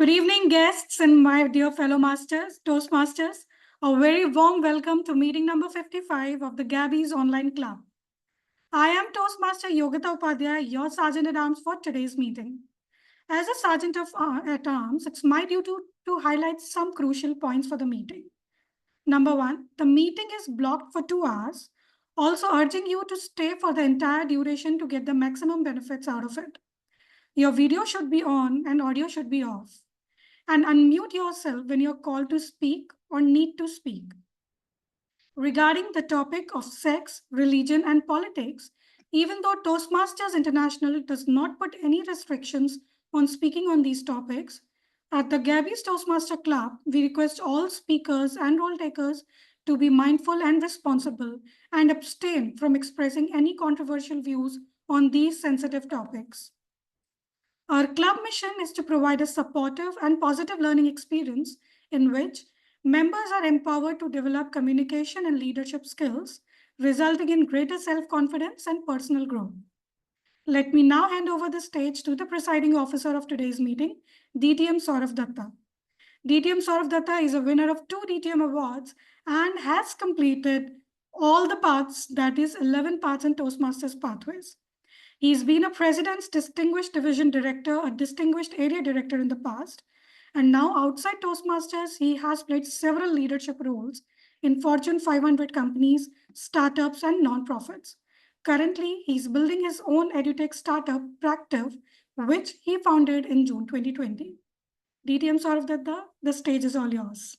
Good evening, guests and my dear fellow masters, Toastmasters. A very warm welcome to meeting number 55 of the Gabbys online club. I am Toastmaster Yogita Upadhyay, your Sergeant at Arms for today's meeting. As a Sergeant at Arms, it's my duty to highlight some crucial points for the meeting. Number one, the meeting is blocked for 2 hours, also urging you to stay for the entire duration to get the maximum benefits out of it. Your video should be on and audio should be off. And unmute yourself when you're called to speak or need to speak. Regarding the topic of sex, religion, and politics, even though Toastmasters International does not put any restrictions on speaking on these topics, at the Gabbys Toastmaster Club, we request all speakers and role takers to be mindful and responsible and abstain from expressing any controversial views on these sensitive topics. Our club mission is to provide a supportive and positive learning experience in which members are empowered to develop communication and leadership skills, resulting in greater self-confidence and personal growth. Let me now hand over the stage to the presiding officer of today's meeting, DTM Sourav Dutta. DTM Sourav Dutta is a winner of 2 DTM awards and has completed all the paths, that is 11 paths in Toastmasters pathways. He's been a President's Distinguished Division Director, a Distinguished Area Director in the past, and now outside Toastmasters, he has played several leadership roles in Fortune 500 companies, startups, and nonprofits. Currently, he's building his own edutech startup, Practive, which he founded in June 2020. DTM Sourav Dutta, the stage is all yours.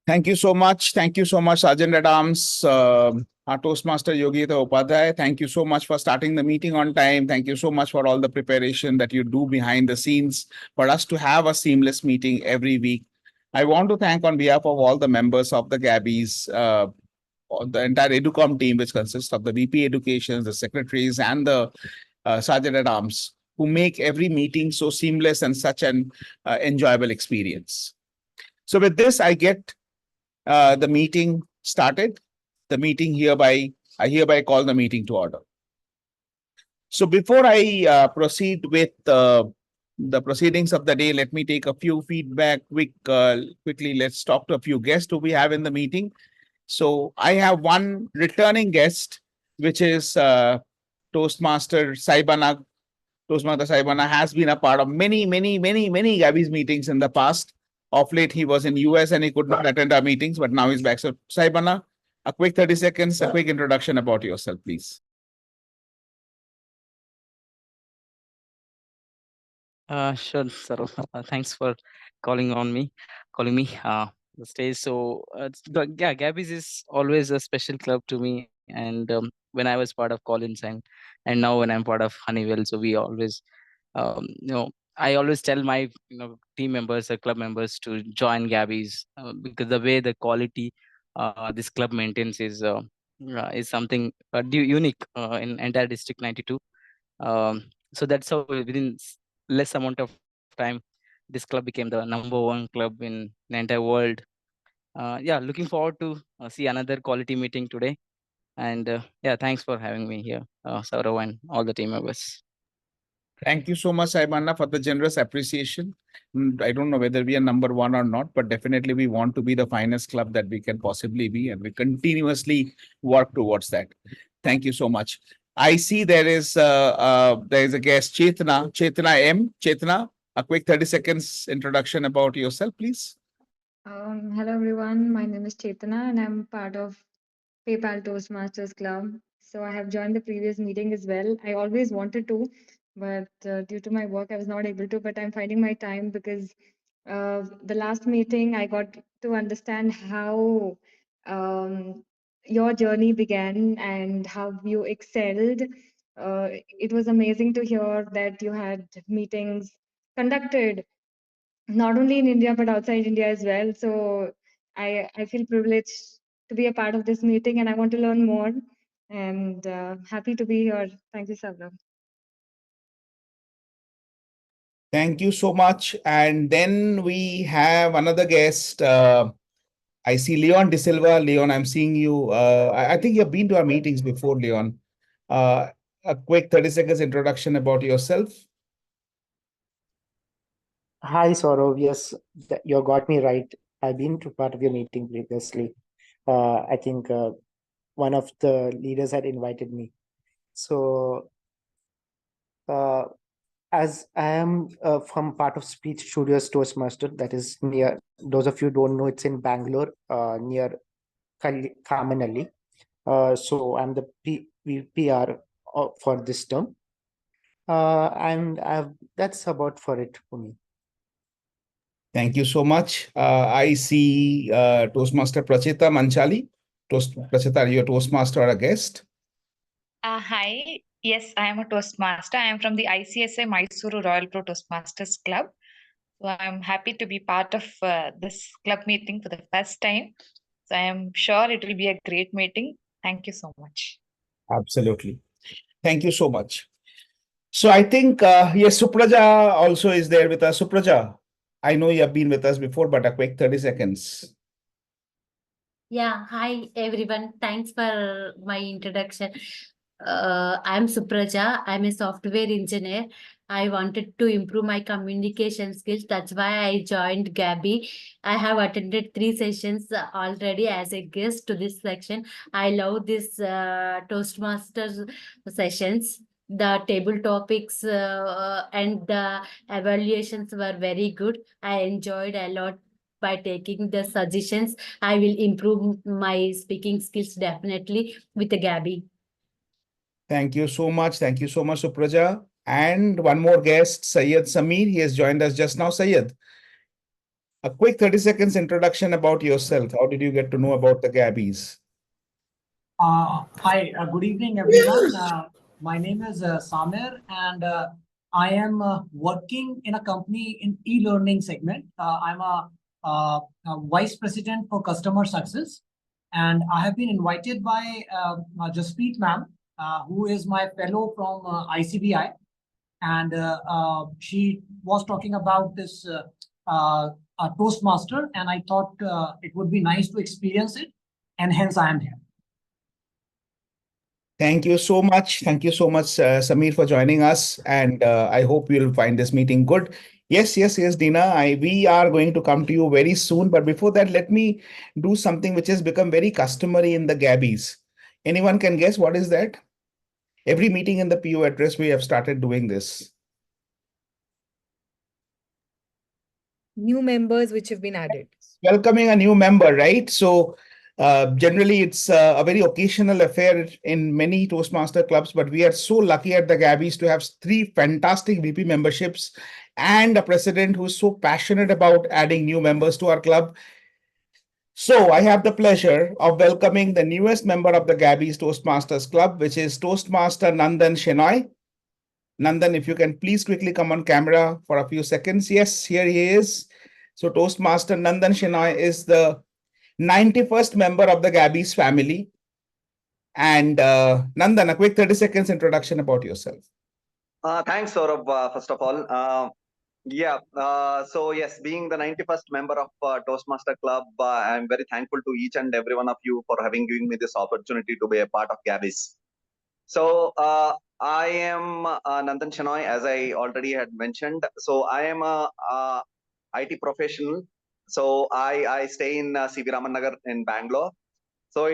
Thank you so much. Thank you so much, Sergeant at Arms, our Toastmaster Yogita Upadhyay. Thank you so much for starting the meeting on time. Thank you so much for all the preparation that you do behind the scenes for us to have a seamless meeting every week. I want to thank on behalf of all the members of the Gabbys, the entire EduCom team, which consists of the VP Education, the secretaries, and the Sergeant at Arms, who make every meeting so seamless and such an enjoyable experience. So with this, I get the meeting started. I hereby call the meeting to order. So before I proceed with the proceedings of the day, let me take a few feedback quickly. Let's talk to a few guests who we have in the meeting. So I have one returning guest, which is Toastmaster Saibana. Toastmaster Saibana has been a part of many Gabbys meetings in the past. Of late, he was in US and he could not attend our meetings, but now he's back. So, Saibana, a quick 30 seconds, a quick introduction about yourself, please. Sure, sir. Thanks for calling me the stage. So, Gabbys is always a special club to me. And when I was part of Collins and now when I'm part of Honeywell, so we always, I always tell my team members or club members to join Gabbys because the way the quality this club maintains is something unique in entire District 92. So that's how within less amount of time, this club became the #1 club in the entire world. Yeah, looking forward to see another quality meeting today. And yeah, thanks for having me here, Sourav and all the team members. Thank you so much, Saibana, for the generous appreciation. I don't know whether we are #1 or not, but definitely we want to be the finest club that we can possibly be, and we continuously work towards that. Thank you so much. I see there is a guest, Chetna M. Chetna, a quick 30 seconds introduction about yourself, please. Hello everyone, my name is Chetna and I'm part of PayPal Toastmasters Club. So I have joined the previous meeting as well. I always wanted to, but due to my work, I was not able to. But I'm finding my time because the last meeting I got to understand how your journey began and how you excelled. It was amazing to hear that you had meetings conducted not only in India but outside India as well. So I feel privileged to be a part of this meeting and I want to learn more and happy to be here. Thank you, Saurav. Thank you so much. And then we have another guest. I see Leon De Silva. Leon, I'm seeing you. I think you've been to our meetings before, Leon. a quick 30 seconds introduction about yourself. Hi, Sourav. Yes, you got me right. I've been to part of your meeting previously. I think one of the leaders had invited me. So, uh, as I am from part of Speech Studios Toastmaster, that is near, those of you don't know, it's in Bangalore, near Kamanalli. So, I'm the PR for this term. And that's about for it for me. Thank you so much. I see Toastmaster Prachita Manchali. Prachita, are you a Toastmaster or a guest? Hi. Yes, I am a Toastmaster. I am from the ICSI Mysuru Royal Pro Toastmasters Club. So I'm happy to be part of this club meeting for the first time. So I am sure it will be a great meeting. Thank you so much. Absolutely. Thank you so much. So I think, yes, Supraja also is there with us. Supraja, I know you have been with us before, but a quick 30 seconds. Yeah, hi everyone. Thanks for my introduction. I'm Supraja. I'm a software engineer. I wanted to improve my communication skills. That's why I joined Gabby. I have attended 3 sessions already as a guest to this section. I love this Toastmasters sessions. The table topics and the evaluations were very good. I enjoyed a lot by taking the suggestions. I will improve my speaking skills definitely with the Gabby. Thank you so much. Thank you so much, Supraja. And one more guest, Syed Sameer. He has joined us just now. Syed, a quick 30 seconds introduction about yourself. How did you get to know about the Gabbys? Hi, good evening, everyone. My name is Samer, and I am working in a company in e-learning segment. I'm a vice president for customer success, and I have been invited by Jaspreet ma'am, who is my fellow from ICBI, and she was talking about this Toastmaster, and I thought it would be nice to experience it, and hence I am here. Thank you so much. Thank you so much, Sameer, for joining us. And I hope you'll find this meeting good. Yes, Dina. We are going to come to you very soon. But before that, let me do something which has become very customary in the Gabbys. Anyone can guess what is that? Every meeting in the PO address, we have started doing this. New members which have been added. Welcoming a new member, right? So generally, it's a very occasional affair in many Toastmaster clubs, but we are so lucky at the Gabbys to have 3 fantastic VP memberships and a president who's so passionate about adding new members to our club. So I have the pleasure of welcoming the newest member of the Gabbys Toastmasters Club, which is Toastmaster Nandan Shenoy. Nandan, if you can please quickly come on camera for a few seconds. Yes, here he is. So Toastmaster Nandan Shenoy is the 91st member of the Gabbys family. And Nandan, a quick 30 seconds introduction about yourself. Thanks, Saurav, first of all. So yes, being the 91st member of Toastmaster Club, I'm very thankful to each and every one of you for having given me this opportunity to be a part of Gabbys. So I am Nandan Shenoy, as I already had mentioned. So I am a IT professional. So I stay in CV Raman Nagar in Bangalore. So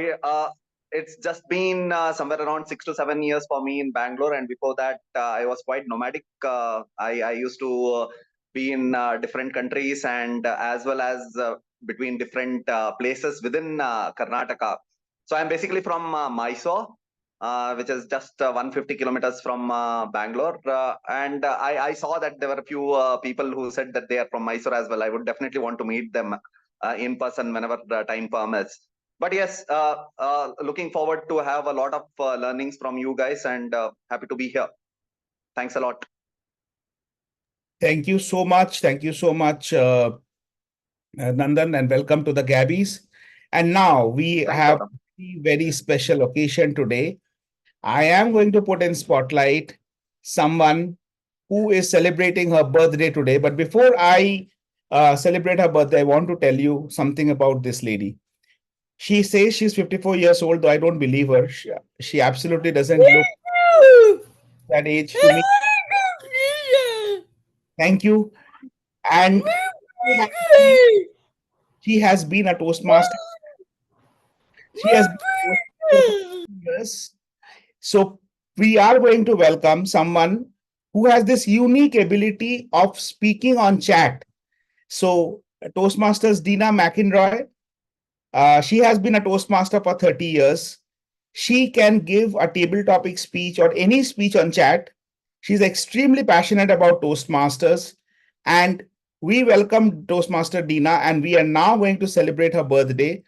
it's just been somewhere around 6 to 7 years for me in Bangalore, and before that I was quite nomadic. I used to be in different countries and as well as between different places within Karnataka. So I'm basically from Mysore, which is just 150 kilometers from Bangalore. And I saw that there were a few people who said that they are from Mysore as well. I would definitely want to meet them in person whenever the time permits. But yes, looking forward to have a lot of learnings from you guys, and happy to be here. Thanks a lot. Thank you so much. Thank you so much, Nandan, and welcome to the Gabbys. And now we have a very special occasion today. I am going to put in spotlight someone who is celebrating her birthday today. But before I celebrate her birthday, I want to tell you something about this lady. She says she's 54 years old, though I don't believe her. She absolutely doesn't look that age to me. Thank you. And she has been a Toastmaster. She has been a Toastmaster for years. So we are going to welcome someone who has this unique ability of speaking on chat. So Toastmasters Dina McInroy, she has been a Toastmaster for 30 years. She can give a table topic speech or any speech on chat. She's extremely passionate about Toastmasters. And we welcome Toastmaster Dina, and we are now going to celebrate her birthday.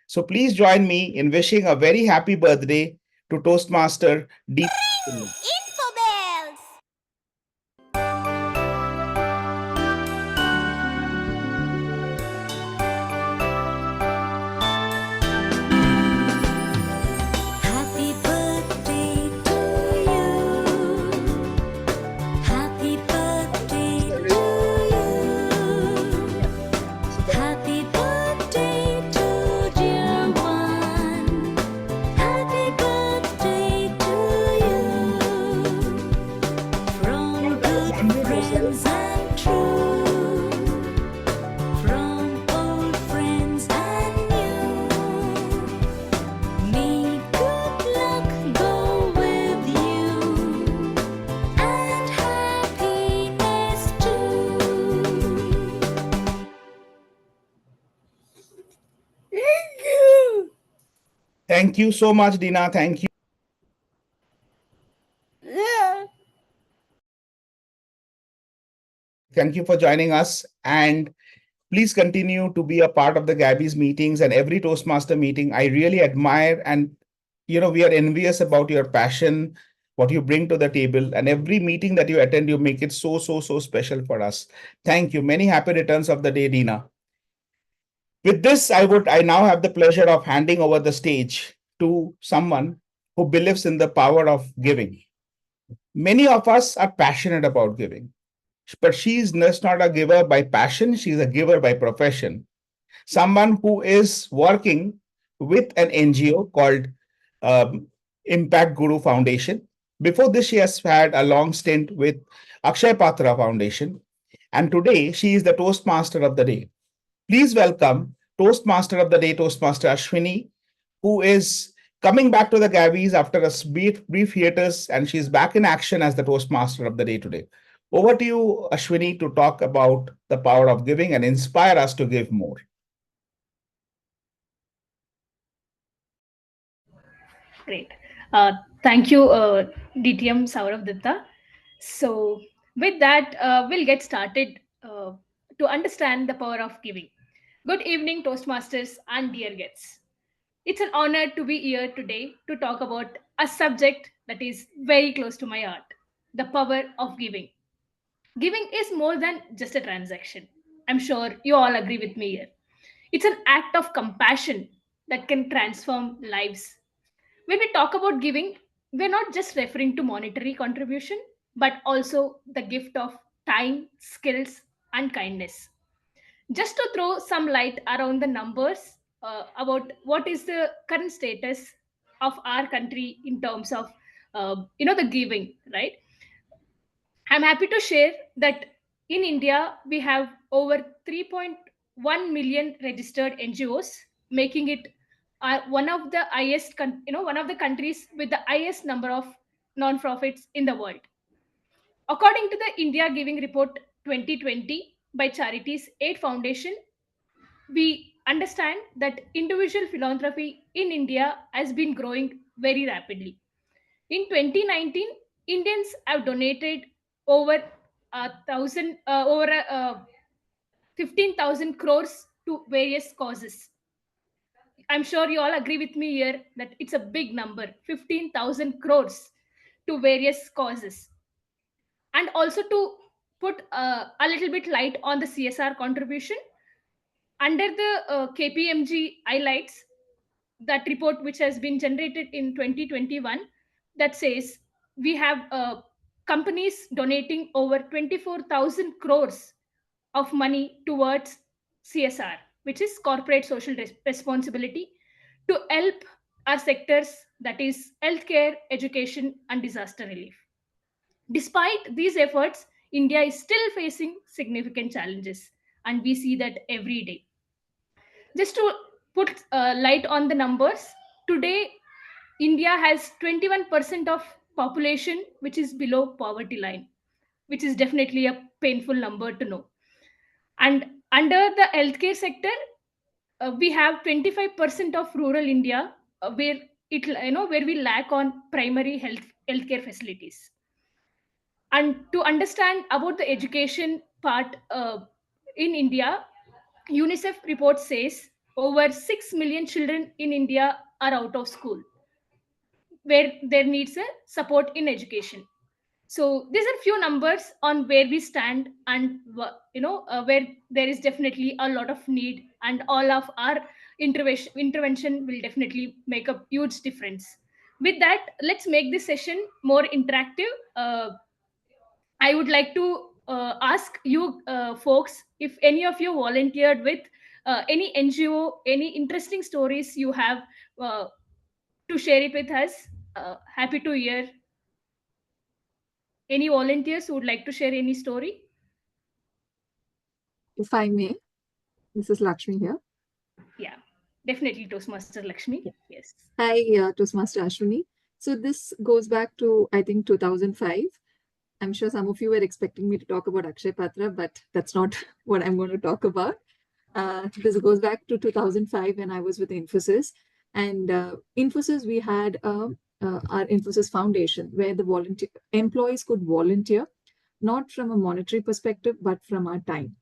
So please join me in wishing a very happy birthday to Toastmaster Dina. Happy birthday to you. Happy birthday to you. Happy birthday to dear one. Happy birthday to you. From good friends and true. From old friends and new. May good luck go with you and happiness too. Thank you so much, Dina. Thank you. Thank you for joining us. And please continue to be a part of the Gabbys meetings and every Toastmaster meeting. I really admire and we are envious about your passion, what you bring to the table, and every meeting that you attend, you make it so special for us. Thank you. Many happy returns of the day, Dina. With this, I now have the pleasure of handing over the stage to someone who believes in the power of giving. Many of us are passionate about giving, but she is just not a giver by passion, she's a giver by profession. Someone who is working with an NGO called Impact Guru Foundation. Before this, she has had a long stint with Akshay Patra Foundation. And today, she is the Toastmaster of the Day. Please welcome Toastmaster of the Day, Toastmaster Ashwini, who is coming back to the Gabbys after a brief hiatus, and she's back in action as the Toastmaster of the Day today. Over to you, Ashwini, to talk about the power of giving and inspire us to give more. Great. Thank you, DTM Sourav Dutta. So with that, we'll get started to understand the power of giving. Good evening, Toastmasters and dear guests. It's an honor to be here today to talk about a subject that is very close to my heart, the power of giving. Giving is more than just a transaction. I'm sure you all agree with me here. It's an act of compassion that can transform lives. When we talk about giving, we're not just referring to monetary contribution, but also the gift of time, skills, and kindness. Just to throw some light around the numbers about what is the current status of our country in terms of the giving, right? I'm happy to share that in India we have over 3.1 million registered NGOs, making it one of the highest, one of the countries with the highest number of non-profits in the world. According to the India Giving Report 2020 by Charities Aid Foundation, we understand that individual philanthropy in India has been growing very rapidly. In 2019, Indians have donated over 15,000 crores to various causes. I'm sure you all agree with me here that it's a big number, 15,000 crores to various causes. And also to put a little bit light on the CSR contribution, under the KPMG highlights that report which has been generated in 2021 that says we have companies donating over 24,000 crores of money towards CSR, which is corporate social responsibility, to help our sectors, that is healthcare, education, and disaster relief. Despite these efforts, India is still facing significant challenges, and we see that every day. Just to put light on the numbers, today India has 21% of population which is below poverty line, which is definitely a painful number to know. And under the healthcare sector, we have 25% of rural India where where we lack on primary healthcare facilities. And to understand about the education part in India, UNICEF report says over 6 million children in India are out of school, where there needs a support in education. So these are few numbers on where we stand, and where there is definitely a lot of need, and all of our intervention will definitely make a huge difference. With that, let's make this session more interactive. I would like to ask you folks if any of you volunteered with any NGO, any interesting stories you have uh, to share it with us. Happy to hear. Any volunteers who would like to share any story? If I may, this is Lakshmi here. Yeah, definitely Toastmaster Lakshmi. Yes. Hi, Toastmaster Ashwini. So this goes back to, I think, 2005. I'm sure some of you were expecting me to talk about Akshay Patra, but that's not what I'm going to talk about. This goes back to 2005 when I was with Infosys. And Infosys, we had our Infosys Foundation where the employees could volunteer, not from a monetary perspective, but from our time.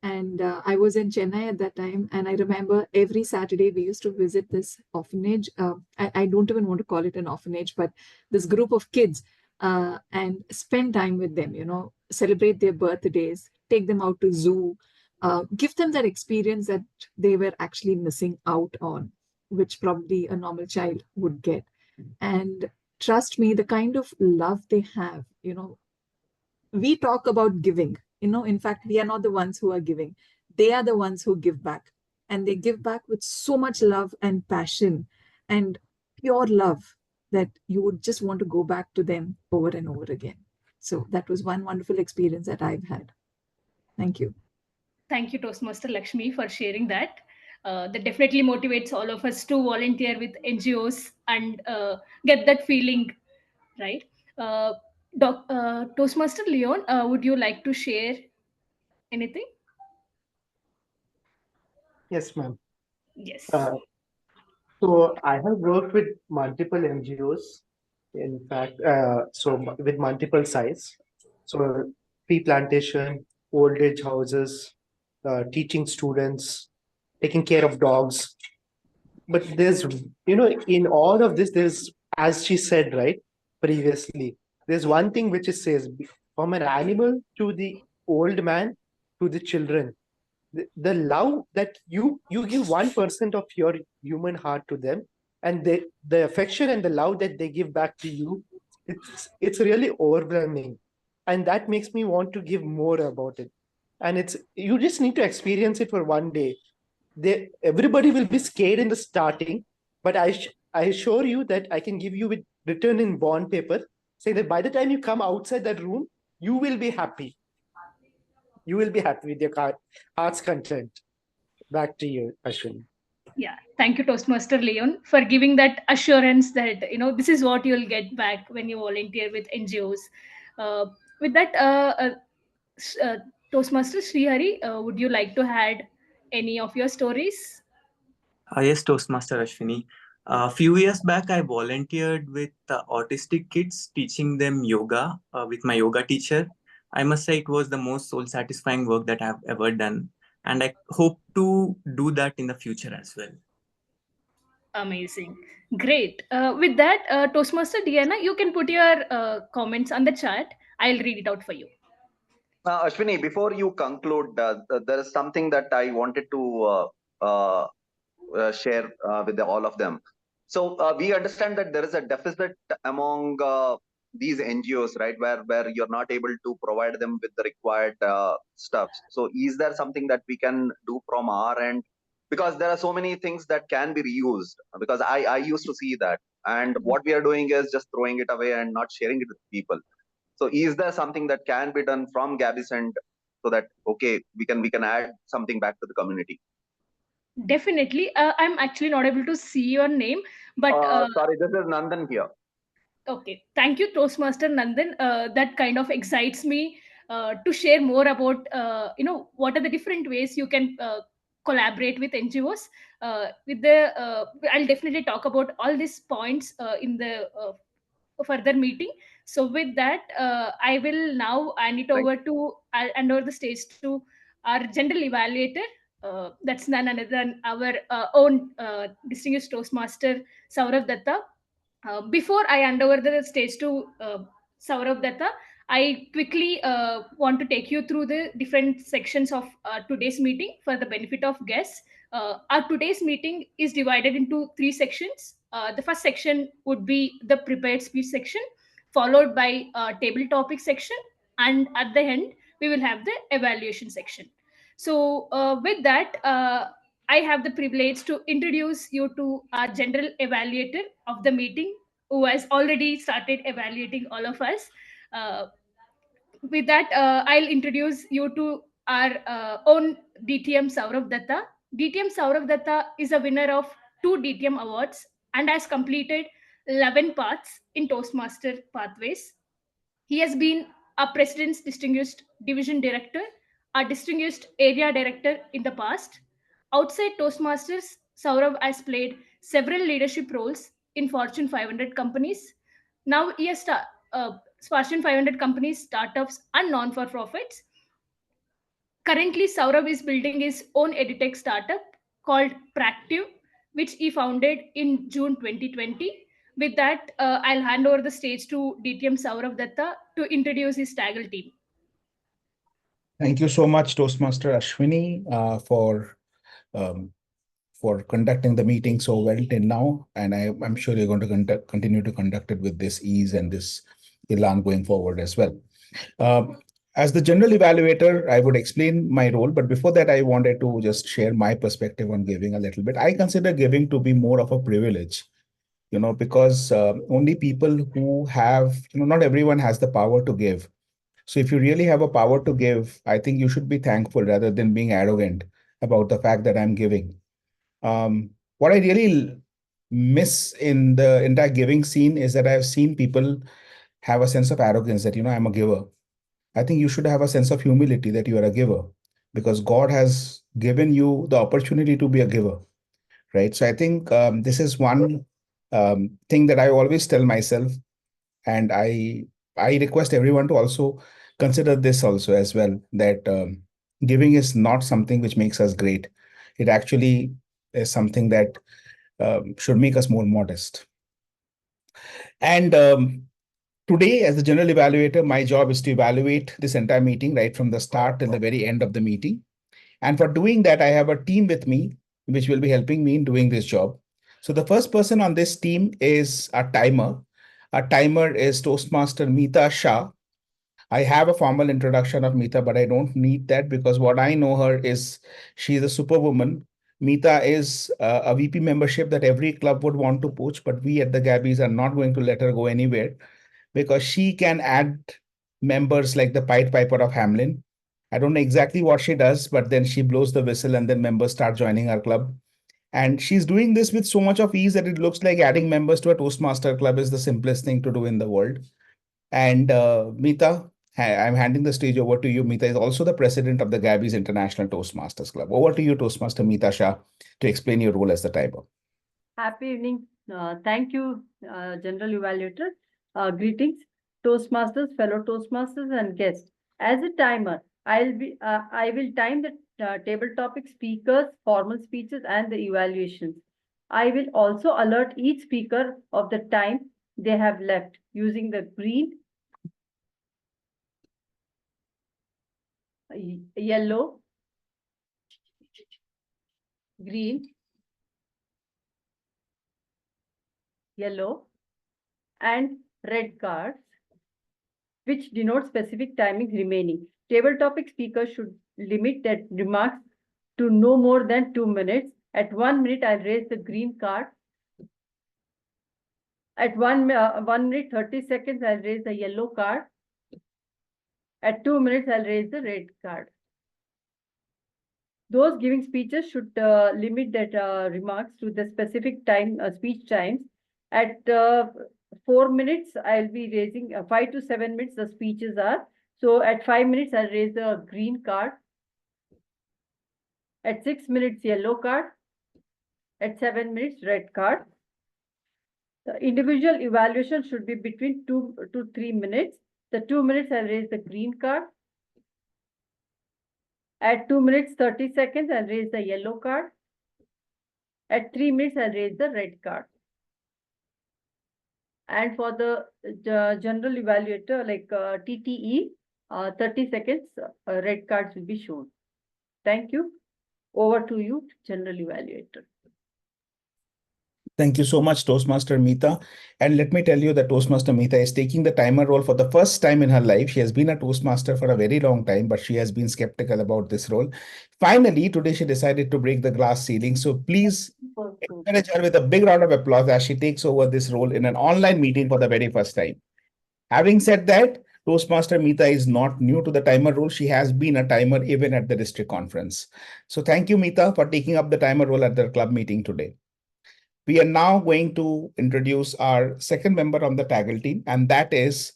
And I was in Chennai at that time. And I remember every Saturday we used to visit this orphanage. I don't even want to call it an orphanage, but this group of kids and spend time with them, celebrate their birthdays, take them out to zoo, give them that experience that they were actually missing out on, which probably a normal child would get. And trust me, the kind of love they have, we talk about giving. In fact, we are not the ones who are giving. They are the ones who give back. And they give back with so much love and passion and pure love that you would just want to go back to them over and over again. So that was one wonderful experience that I've had. Thank you. Thank you, Toastmaster Lakshmi, for sharing that. That definitely motivates all of us to volunteer with NGOs and get that feeling, right? Toastmaster Leon, would you like to share anything? Yes, ma'am. Yes. So I have worked with multiple NGOs, in fact, with multiple size. So tree plantation, old age houses, teaching students, taking care of dogs. But there's, in all of this, there's, as she said, right, previously, there's one thing which it says, from an animal to the old man to the children, the love that you give 1% of your human heart to them, and the affection and the love that they give back to you, it's really overwhelming, and that makes me want to give more about it. And you just need to experience it for one day. Everybody will be scared in the starting, but I assure you that I can give you with written in bond paper, saying that by the time you come outside that room, you will be happy. You will be happy with your heart's content. Back to you, Ashwini. Yeah, thank you, Toastmaster Leon, for giving that assurance that this is what you'll get back when you volunteer with NGOs. With that, Toastmaster Sreehari, would you like to add any of your stories? Yes, Toastmaster Ashwini. A few years back, I volunteered with autistic kids, teaching them yoga with my yoga teacher. I must say it was the most soul-satisfying work that I've ever done. And I hope to do that in the future as well. Amazing. Great. With that, Toastmaster Diana, you can put your comments on the chat. I'll read it out for you. Ashwini, before you conclude, there is something that I wanted to share with all of them. So we understand that there is a deficit among these NGOs, right, where you're not able to provide them with the required stuff. So is there something that we can do from our end? Because there are so many things that can be reused, because I used to see that. And what we are doing is just throwing it away and not sharing it with people. So is there something that can be done from Gabbys and so that okay, we can add something back to the community? Definitely. I'm actually not able to see your name, but Sorry, this is Nandan here. okay. Thank you, Toastmaster Nandan. That kind of excites me to share more about what are the different ways you can collaborate with NGOs. I'll definitely talk about all these points in the further meeting. So with that, I will now hand it over to hand over the stage to our general evaluator. That's none other than our own distinguished Toastmaster Sourav Dutta. Before I hand over the stage to Sourav Dutta, I quickly want to take you through the different sections of today's meeting for the benefit of guests. Our today's meeting is divided into three sections. The first section would be the prepared speech section, followed by table topic section, and at the end, we will have the evaluation section. So with that, I have the privilege to introduce you to our general evaluator of the meeting, who has already started evaluating all of us. Uh, with that, I'll introduce you to our own DTM Sourav Dutta. DTM Sourav Dutta is a winner of 2 DTM awards and has completed 11 paths in Toastmaster pathways. He has been a President's Distinguished Division Director, a Distinguished Area Director in the past. Outside Toastmasters, Sourav has played several leadership roles in Fortune 500 companies. Now he has Fortune 500 companies, startups, and non-for-profits. Currently, Sourav is building his own edutech startup called Practive, which he founded in June 2020. With that, I'll hand over the stage to DTM Sourav Dutta to introduce his TAGL team. Thank you so much, Toastmaster Ashwini, for conducting the meeting so well till now. And I'm sure you're going to continue to conduct it with this ease and this elan going forward as well. As the general evaluator, I would explain my role, but before that, I wanted to just share my perspective on giving a little bit. I consider giving to be more of a privilege, because only people who have, not everyone has the power to give. So if you really have a power to give, I think you should be thankful rather than being arrogant about the fact that I'm giving. What I really miss in the entire giving scene is that I've seen people have a sense of arrogance that, I'm a giver. I think you should have a sense of humility that you are a giver because God has given you the opportunity to be a giver, right? So I think this is one thing that I always tell myself, and I request everyone to also consider this also as well, that giving is not something which makes us great. It actually is something that should make us more modest. And today, as the general evaluator, my job is to evaluate this entire meeting right from the start till the very end of the meeting. And for doing that, I have a team with me, which will be helping me in doing this job. So the first person on this team is a timer. Our timer is Toastmaster Mita Shah. I have a formal introduction of Mita, but I don't need that because what I know her is she's a superwoman. Mita is a VP membership that every club would want to poach, but we at the Gabbys are not going to let her go anywhere because she can add members like the Pied Piper of Hamelin. I don't know exactly what she does, but then she blows the whistle and then members start joining our club. And she's doing this with so much of ease that it looks like adding members to a Toastmaster club is the simplest thing to do in the world. And Mita, I'm handing the stage over to you. Mita is also the president of the Gabbys International Toastmasters Club. Over to you, Toastmaster Mita Shah, to explain your role as the timer. Happy evening. Thank you, General Evaluator. Greetings, Toastmasters, fellow Toastmasters, and guests. As a timer, I will time the table topic speakers, formal speeches, and the evaluations. I will also alert each speaker of the time they have left using the green, yellow, green, yellow, and red cards, which denote specific timings remaining. Table topic speakers should limit their remarks to no more than 2 minutes. At 1 minute, I'll raise the green card. At 1 minute, 30 seconds, I'll raise the yellow card. At 2 minutes, I'll raise the red card. Those giving speeches should limit their remarks to the specific time, speech times. At 4 minutes, I'll be raising 5 to 7 minutes, the speeches are. So at 5 minutes, I'll raise the green card. At 6 minutes, yellow card. At 7 minutes, red card. The individual evaluation should be between 2 to 3 minutes. The 2 minutes, I'll raise the green card. At 2 minutes, 30 seconds, I'll raise the yellow card. At 3 minutes, I'll raise the red card. And for the general evaluator, like TTE, 30 seconds, red cards will be shown. Thank you. Over to you, general evaluator. Thank you so much, Toastmaster Mita. And let me tell you that Toastmaster Mita is taking the timer role for the first time in her life. She has been a Toastmaster for a very long time, but she has been skeptical about this role. Finally, today she decided to break the glass ceiling. So please encourage her with a big round of applause as she takes over this role in an online meeting for the very first time. Having said that, Toastmaster Mita is not new to the timer role. She has been a timer even at the district conference. So thank you, Mita, for taking up the timer role at the club meeting today. We are now going to introduce our second member on the TAGL team, and that is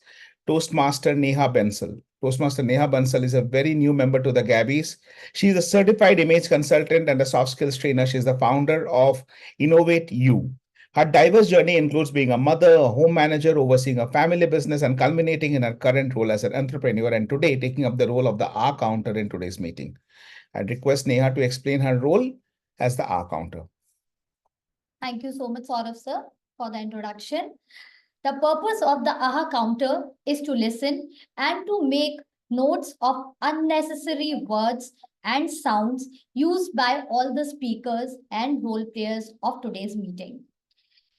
Toastmaster Neha Bansal. Toastmaster Neha Bansal is a very new member to the Gabbys. She is a certified image consultant and a soft skills trainer. She is the founder of Innovate You. Her diverse journey includes being a mother, a home manager, overseeing a family business, and culminating in her current role as an entrepreneur, and today taking up the role of the R counter in today's meeting. I'd request Neha to explain her role as the R counter. Thank you so much, Sourav sir, for the introduction. The purpose of the AHA counter is to listen and to make notes of unnecessary words and sounds used by all the speakers and role players of today's meeting.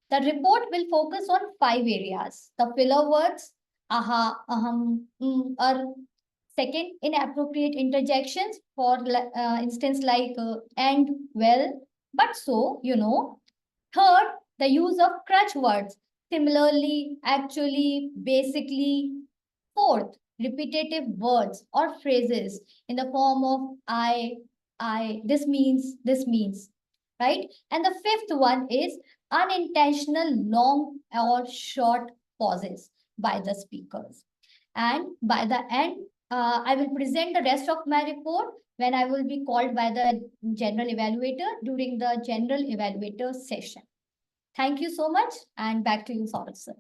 The report will focus on 5 areas: the filler words, aha, aham, second, inappropriate interjections, for instance like and, well, but so, you know. Third, the use of crutch words, similarly, actually, basically. Fourth, repetitive words or phrases in the form of I, this means, right? And the fifth one is unintentional long or short pauses by the speakers. And by the end, I will present the rest of my report when I will be called by the general evaluator during the general evaluator session. Thank you so much, and back to you, Sourav sir.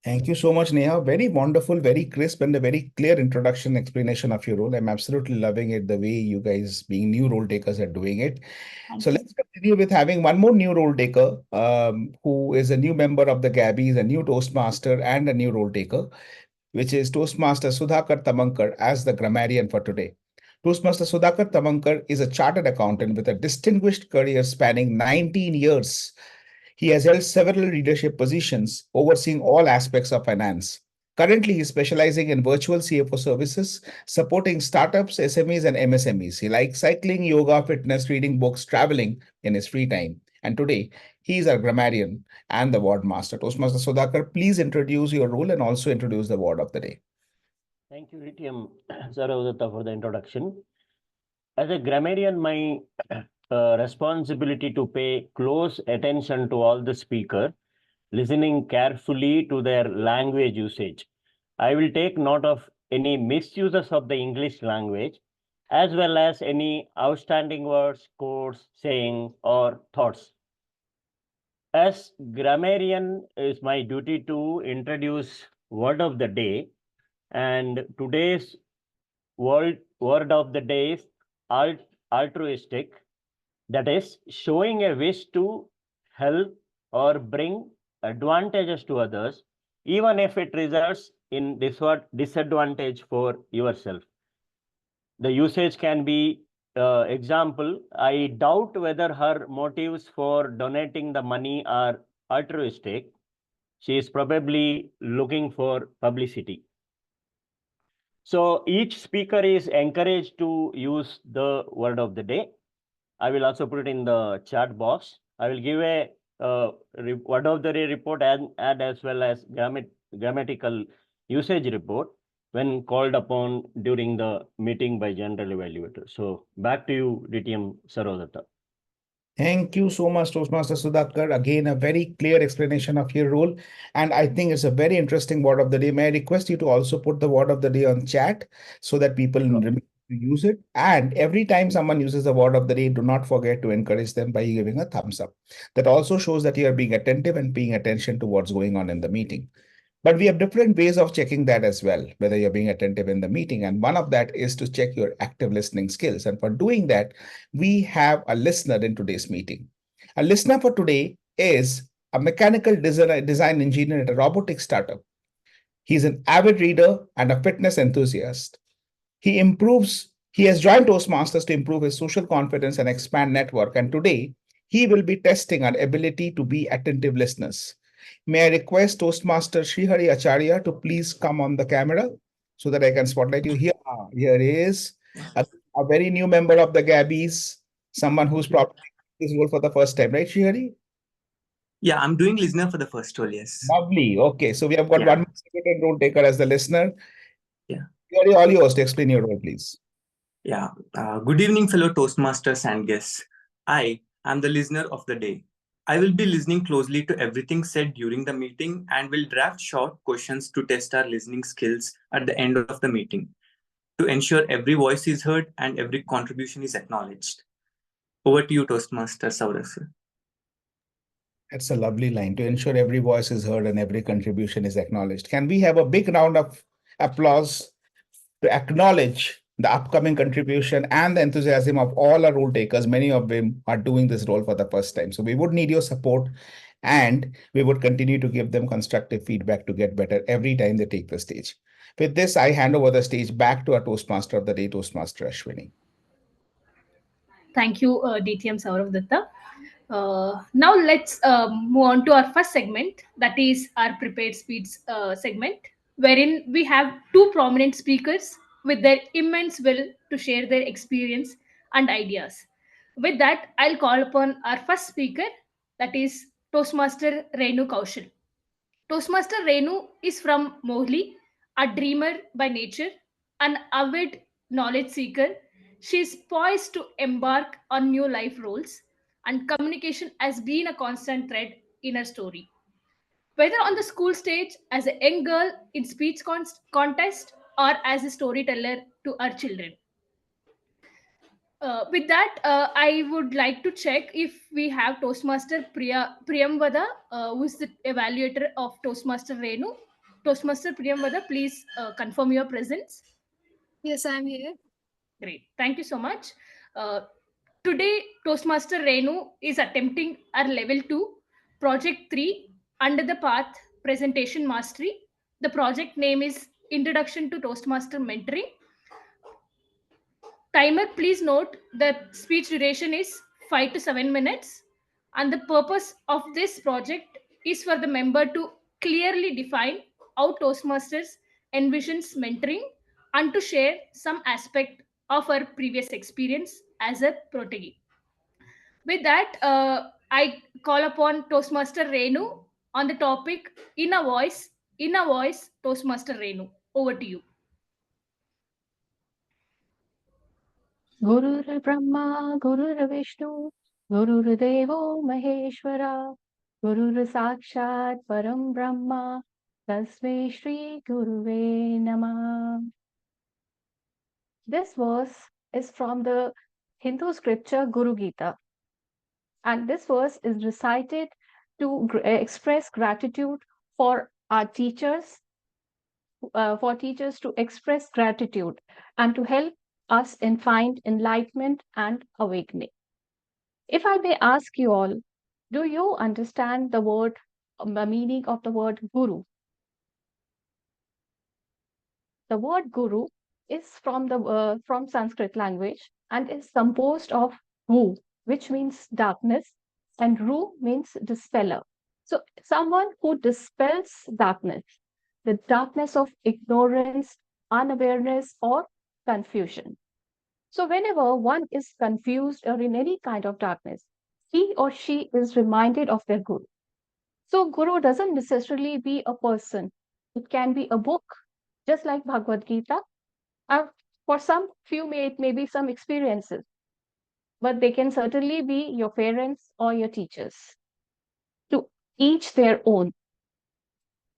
Thank you so much, Neha. Very wonderful, very crisp, and a very clear introduction explanation of your role. I'm absolutely loving it, the way you guys, being new role takers, are doing it. So let's continue with having one more new role taker, who is a new member of the Gabbys, a new Toastmaster, and a new role taker, which is Toastmaster Sudhakar Thamankar as the grammarian for today. Toastmaster Sudhakar Thamankar is a chartered accountant with a distinguished career spanning 19 years. He has held several leadership positions, overseeing all aspects of finance. Currently, he is specializing in virtual CFO services, supporting startups, SMEs, and MSMEs. He likes cycling, yoga, fitness, reading books, traveling in his free time. And today, he is our grammarian and the word master. Toastmaster Sudhakar, please introduce your role and also introduce the word of the day. Thank you, TM Sourav Dutta, for the introduction. As a grammarian, my responsibility to pay close attention to all the speaker, listening carefully to their language usage. I will take note of any misuses of the English language, as well as any outstanding words, quotes, saying, or thoughts. As grammarian, is my duty to introduce word of the day, and today's word of the day is altruistic. That is, showing a wish to help or bring advantages to others, even if it results in disadvantage for yourself. The usage can be, example, I doubt whether her motives for donating the money are altruistic. She is probably looking for publicity. So each speaker is encouraged to use the word of the day. I will also put it in the chat box. I will give a word of the day report and as well as grammatical usage report. when called upon during the meeting by general evaluator. So back to you, DTM Sourav Dutta. Thank you so much, Toastmaster Sudhakar. Again, a very clear explanation of your role. And I think it's a very interesting word of the day. May I request you to also put the word of the day on chat so that people remember to use it. And every time someone uses the word of the day, do not forget to encourage them by giving a thumbs up. That also shows that you are being attentive and paying attention to what's going on in the meeting. But we have different ways of checking that as well, whether you're being attentive in the meeting. And one of that is to check your active listening skills. And for doing that, we have a listener in today's meeting. A listener for today is a mechanical design engineer at a robotics startup. He's an avid reader and a fitness enthusiast. He has joined Toastmasters to improve his social confidence and expand network. And today, he will be testing our ability to be attentive listeners. May I request Toastmaster Sreehari Acharya to please come on the camera so that I can spotlight you here. Here is a very new member of the Gabbys, someone who's probably this role for the first time, right, Sreehari? Yeah, I'm doing listener for the first role, yes. Lovely. Okay, so we have got one second role taker as the listener. Yeah. Sreehari, all yours to explain your role, please. Yeah. Good evening, fellow Toastmasters and guests. I am the listener of the day. I will be listening closely to everything said during the meeting and will draft short questions to test our listening skills at the end of the meeting to ensure every voice is heard and every contribution is acknowledged. Over to you, Toastmaster Sourav sir. That's a lovely line. To ensure every voice is heard and every contribution is acknowledged. Can we have a big round of applause to acknowledge the upcoming contribution and the enthusiasm of all our role takers? Many of them are doing this role for the first time. So we would need your support and we would continue to give them constructive feedback to get better every time they take the stage. With this, I hand over the stage back to our Toastmaster of the day, Toastmaster Ashwini. Thank you, DTM Sourav Dutta. Now let's move on to our first segment, that is our prepared speech segment, wherein we have two prominent speakers with their immense will to share their experience and ideas. With that, I'll call upon our first speaker, that is Toastmaster Renu Kaushal. Toastmaster Renu is from Mohli, a dreamer by nature, an avid knowledge seeker. She is poised to embark on new life roles, and communication has been a constant thread in her story. Whether on the school stage as a young girl in speech contest or as a storyteller to her children. With that, I would like to check if we have Toastmaster Priyamvada, who is the evaluator of Toastmaster Renu. Toastmaster Priyamvada, please confirm your presence. Yes, I'm here. Great. Thank you so much. Today, Toastmaster Renu is attempting our level 2, project 3, under the path presentation mastery. The project name is Introduction to Toastmaster Mentoring. Timer, please note that speech duration is 5 to 7 minutes. And the purpose of this project is for the member to clearly define how Toastmasters envisions mentoring and to share some aspect of her previous experience as a protege. With that, I call upon Toastmaster Renu on the topic Inner Voice, Toastmaster Renu. Over to you. Gurur Brahma, Gurur Vishnu, Gurur Devo Maheshwara, Gurur Sakshat Param Brahma, Tasmai Shri Guruve Namah. This verse is from the Hindu scripture Guru Gita. And this verse is recited to express gratitude for our teachers, to express gratitude and to help us in find enlightenment and awakening. If I may ask you all, do you understand the meaning of the word guru? The word guru is from Sanskrit language and is composed of gu, which means darkness, and ru means dispeller. So someone who dispels darkness, the darkness of ignorance, unawareness, or confusion. So whenever one is confused or in any kind of darkness, he or she is reminded of their guru. So guru doesn't necessarily be a person. It can be a book, just like Bhagavad Gita. For some few, it may be some experiences, but they can certainly be your parents or your teachers. To each their own.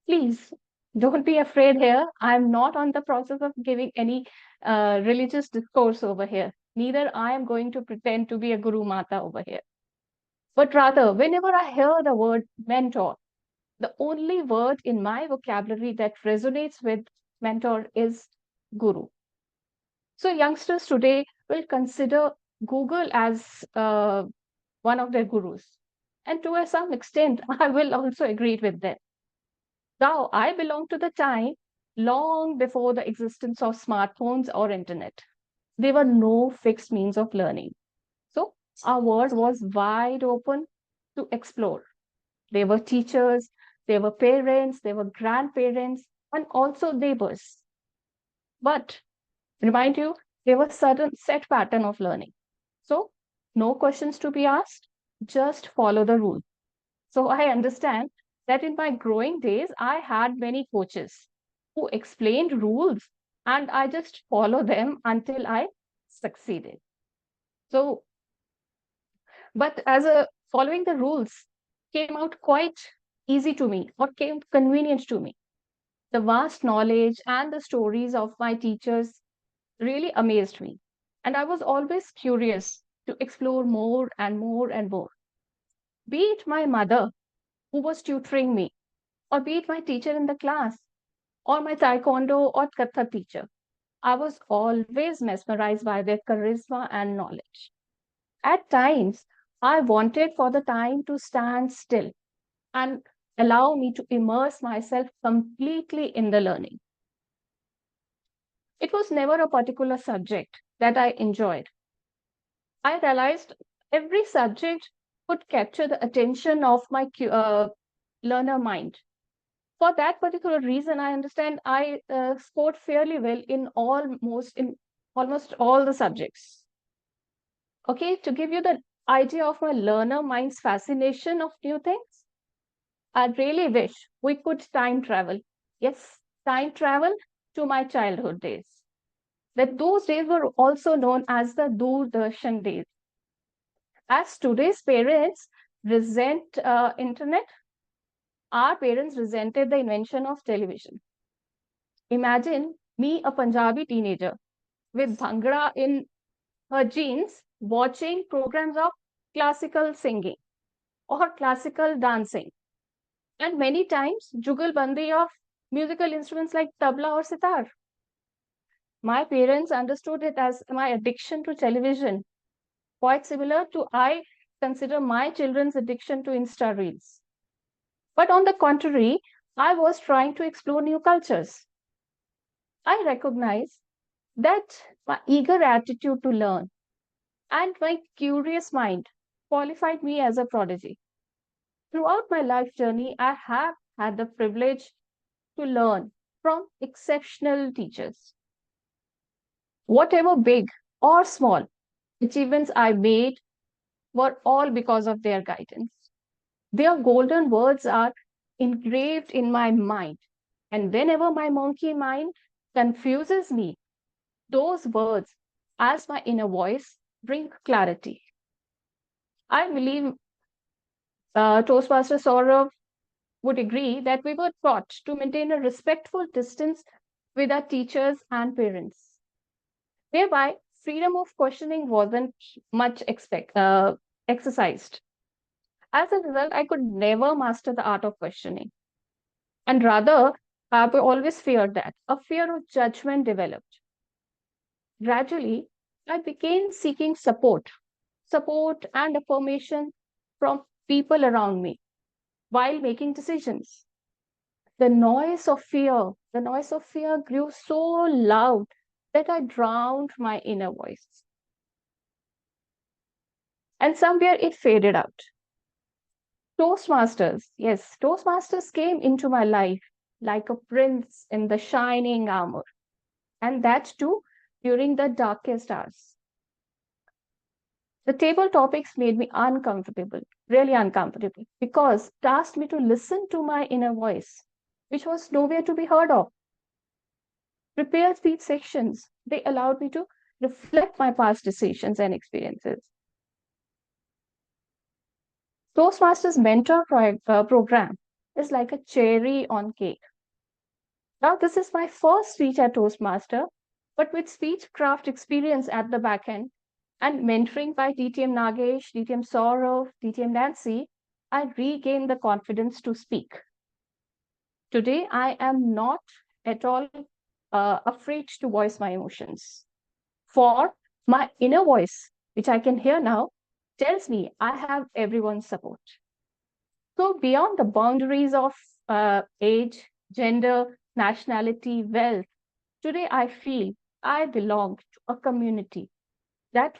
Please don't be afraid here. I'm not on the process of giving any religious discourse over here. Neither I am going to pretend to be a Guru Mata over here. But rather, whenever I hear the word mentor, the only word in my vocabulary that resonates with mentor is Guru. So youngsters today will consider Google as one of their gurus. And to some extent, I will also agree with them. Now, I belong to the time long before the existence of smartphones or internet. There were no fixed means of learning. So our world was wide open to explore. There were teachers, there were parents, there were grandparents, and also neighbors. But remind you, there was certain set pattern of learning. So no questions to be asked, just follow the rule. So I understand that in my growing days, I had many coaches who explained rules and I just follow them until I succeeded. So, but following the rules came out quite easy to me or came convenient to me. The vast knowledge and the stories of my teachers really amazed me. And I was always curious to explore more and more and more. Be it my mother who was tutoring me, or be it my teacher in the class, or my taekwondo or Kathak teacher. I was always mesmerized by their charisma and knowledge. At times, I wanted for the time to stand still and allow me to immerse myself completely in the learning. It was never a particular subject that I enjoyed. I realized every subject could capture the attention of my learner mind. For that particular reason, I understand I scored fairly well in almost all the subjects. Okay, to give you the idea of my learner mind's fascination of new things, I really wish we could time travel. Yes, time travel to my childhood days. That those days were also known as the Doordarshan days. As today's parents resent internet, our parents resented the invention of television. Imagine me, a Punjabi teenager, with bhangra in her jeans, watching programs of classical singing or classical dancing, and many times jugalbandi of musical instruments like tabla or sitar. My parents understood it as my addiction to television, quite similar to I consider my children's addiction to Insta Reels. But on the contrary, I was trying to explore new cultures. I recognize that my eager attitude to learn and my curious mind qualified me as a prodigy. Throughout my life journey, I have had the privilege to learn from exceptional teachers. Whatever big or small achievements I made were all because of their guidance. Their golden words are engraved in my mind. And whenever my monkey mind confuses me, those words, as my inner voice, bring clarity. I believe Toastmaster Sourav would agree that we were taught to maintain a respectful distance with our teachers and parents. Thereby, freedom of questioning wasn't much exercised. As a result, I could never master the art of questioning. And rather, I always feared that. A fear of judgment developed. Gradually, I began seeking support and affirmation from people around me while making decisions. The noise of fear grew so loud that I drowned my inner voice. And somewhere it faded out. Toastmasters, yes, Toastmasters came into my life like a prince in the shining armor. And that too during the darkest hours. The table topics made me uncomfortable, really uncomfortable, because it asked me to listen to my inner voice, which was nowhere to be heard of. prepare speech sections. They allowed me to reflect my past decisions and experiences. Toastmasters mentor program is like a cherry on cake. Now, this is my first speech at Toastmaster, but with speech craft experience at the back end and mentoring by DTM Nagesh, DTM Sourav, DTM Nancy, I regained the confidence to speak. Today, I am not at all afraid to voice my emotions. For my inner voice, which I can hear now, tells me I have everyone's support. So beyond the boundaries of age, gender, nationality, wealth, today I feel I belong to a community. That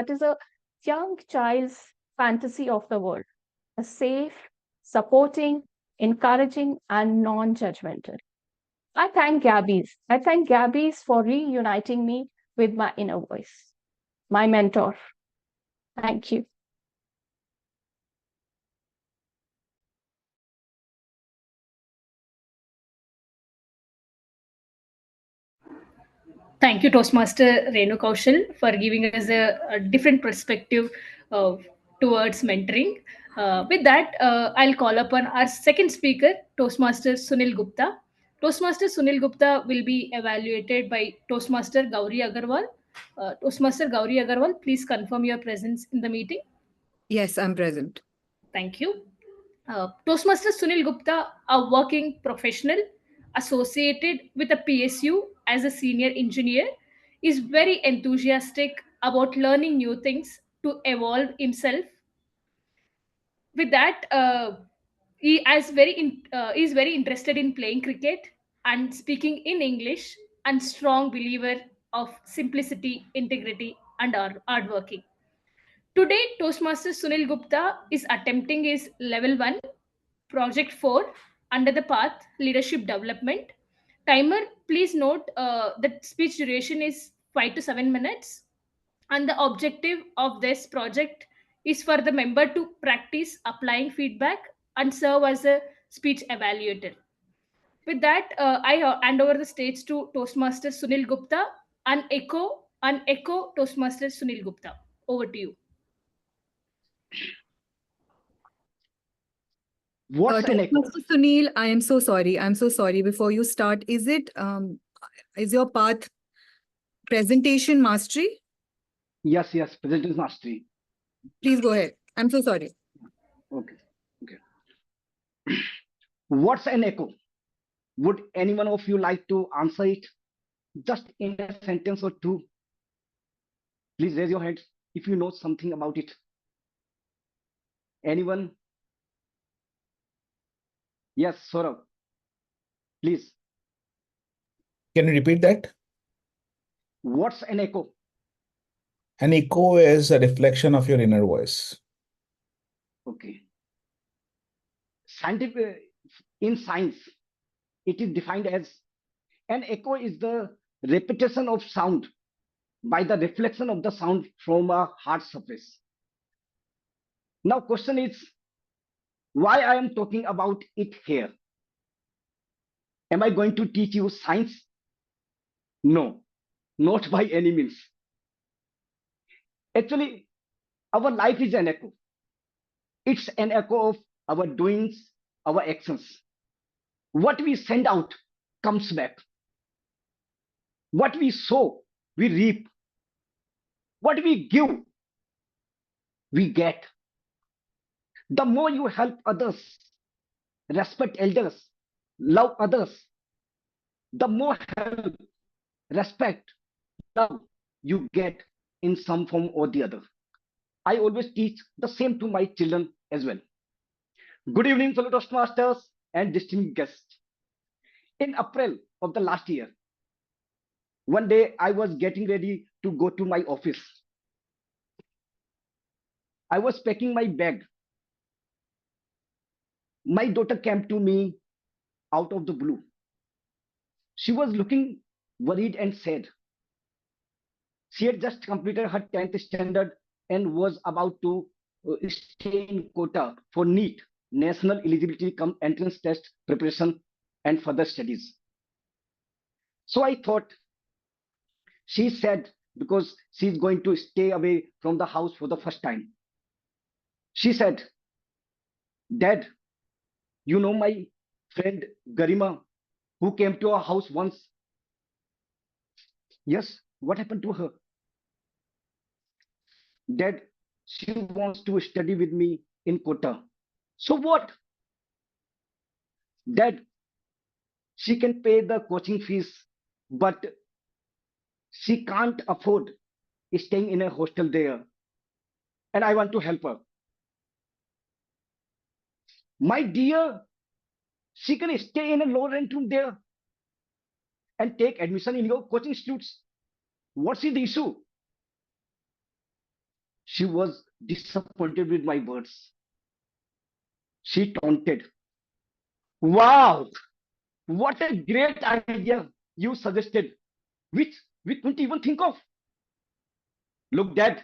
is a young child's fantasy of the world, a safe, supporting, encouraging, and non-judgmental. I thank Gabbys. I thank Gabbys for reuniting me with my inner voice, my mentor. Thank you. Thank you, Toastmaster Renu Kaushal, for giving us a different perspective towards mentoring. With that, I'll call upon our second speaker, Toastmaster Sunil Gupta. Toastmaster Sunil Gupta will be evaluated by Toastmaster Gauri Aggarwal. Toastmaster Gauri Aggarwal, please confirm your presence in the meeting. Yes, I'm present. Thank you. Toastmaster Sunil Gupta, a working professional associated with a PSU as a senior engineer, is very enthusiastic about learning new things to evolve himself. With that, he is very interested in playing cricket and speaking in English, and strong believer of simplicity, integrity, and hardworking. Today, Toastmaster Sunil Gupta is attempting his level 1 project 4 under the path leadership development. Timer, please note that speech duration is 5 to 7 minutes, and the objective of this project is for the member to practice applying feedback and serve as a speech evaluator. With that, I hand over the stage to Toastmaster Sunil Gupta and echo Toastmaster Sunil Gupta. Over to you. What's Toastmaster Sunil, I am so sorry. I'm so sorry. Before you start, is your path presentation mastery? Yes, presentation mastery. Please go ahead. I'm so sorry. Okay. What's an echo? Would any one of you like to answer it? Just in a sentence or two. Please raise your hands if you know something about it. Anyone? Yes, Sourav. Please. Can you repeat that? What's an echo? An echo is a reflection of your inner voice. Okay. In science, it is defined as an echo is the repetition of sound by the reflection of the sound from a hard surface. Now, question is, why I am talking about it here? Am I going to teach you science? No, not by any means. Actually, our life is an echo. It's an echo of our doings, our actions. What we send out comes back. What we sow, we reap. What we give, we get. The more you help others, respect elders, love others, the more help, respect, love you get in some form or the other. I always teach the same to my children as well. Good evening, fellow Toastmasters and distinguished guests. In April of the last year, one day I was getting ready to go to my office. I was packing my bag. My daughter came to me out of the blue. She was looking worried and sad. She had just completed her 10th standard and was about to stay in quota for NEET, National Eligibility Entrance Test preparation and further studies. So I thought, she said, because she's going to stay away from the house for the first time. She said, Dad, you know my friend Garima, who came to our house once? Yes, what happened to her? Dad, she wants to study with me in Kota. So what? Dad, she can pay the coaching fees, but she can't afford staying in a hostel there. And I want to help her. My dear, she can stay in a low rent room there and take admission in your coaching institutes. What's the issue? She was disappointed with my words. She taunted. Wow, what a great idea you suggested, which we couldn't even think of. Look, Dad,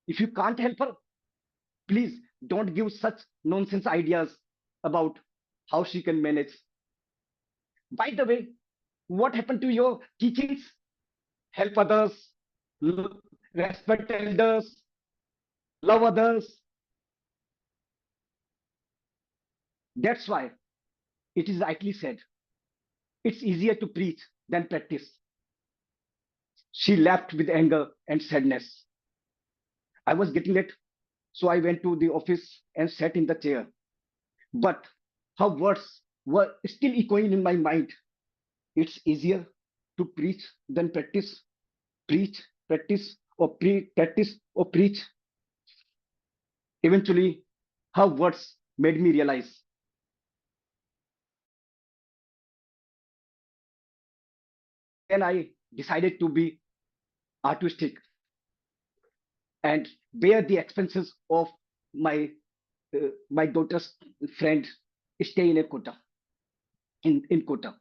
if you can't help her, please don't give such nonsense ideas about how she can manage. By the way, what happened to your teachings? Help others, respect elders, love others. That's why it is rightly said, it's easier to preach than practice. She laughed with anger and sadness. I was getting late, so I went to the office and sat in the chair. But her words were still echoing in my mind. It's easier to preach than practice. Preach, practice, or practice or preach. Eventually, her words made me realize then I decided to be artistic and bear the expenses of my my daughter's friend stay in a Kota. In Kota,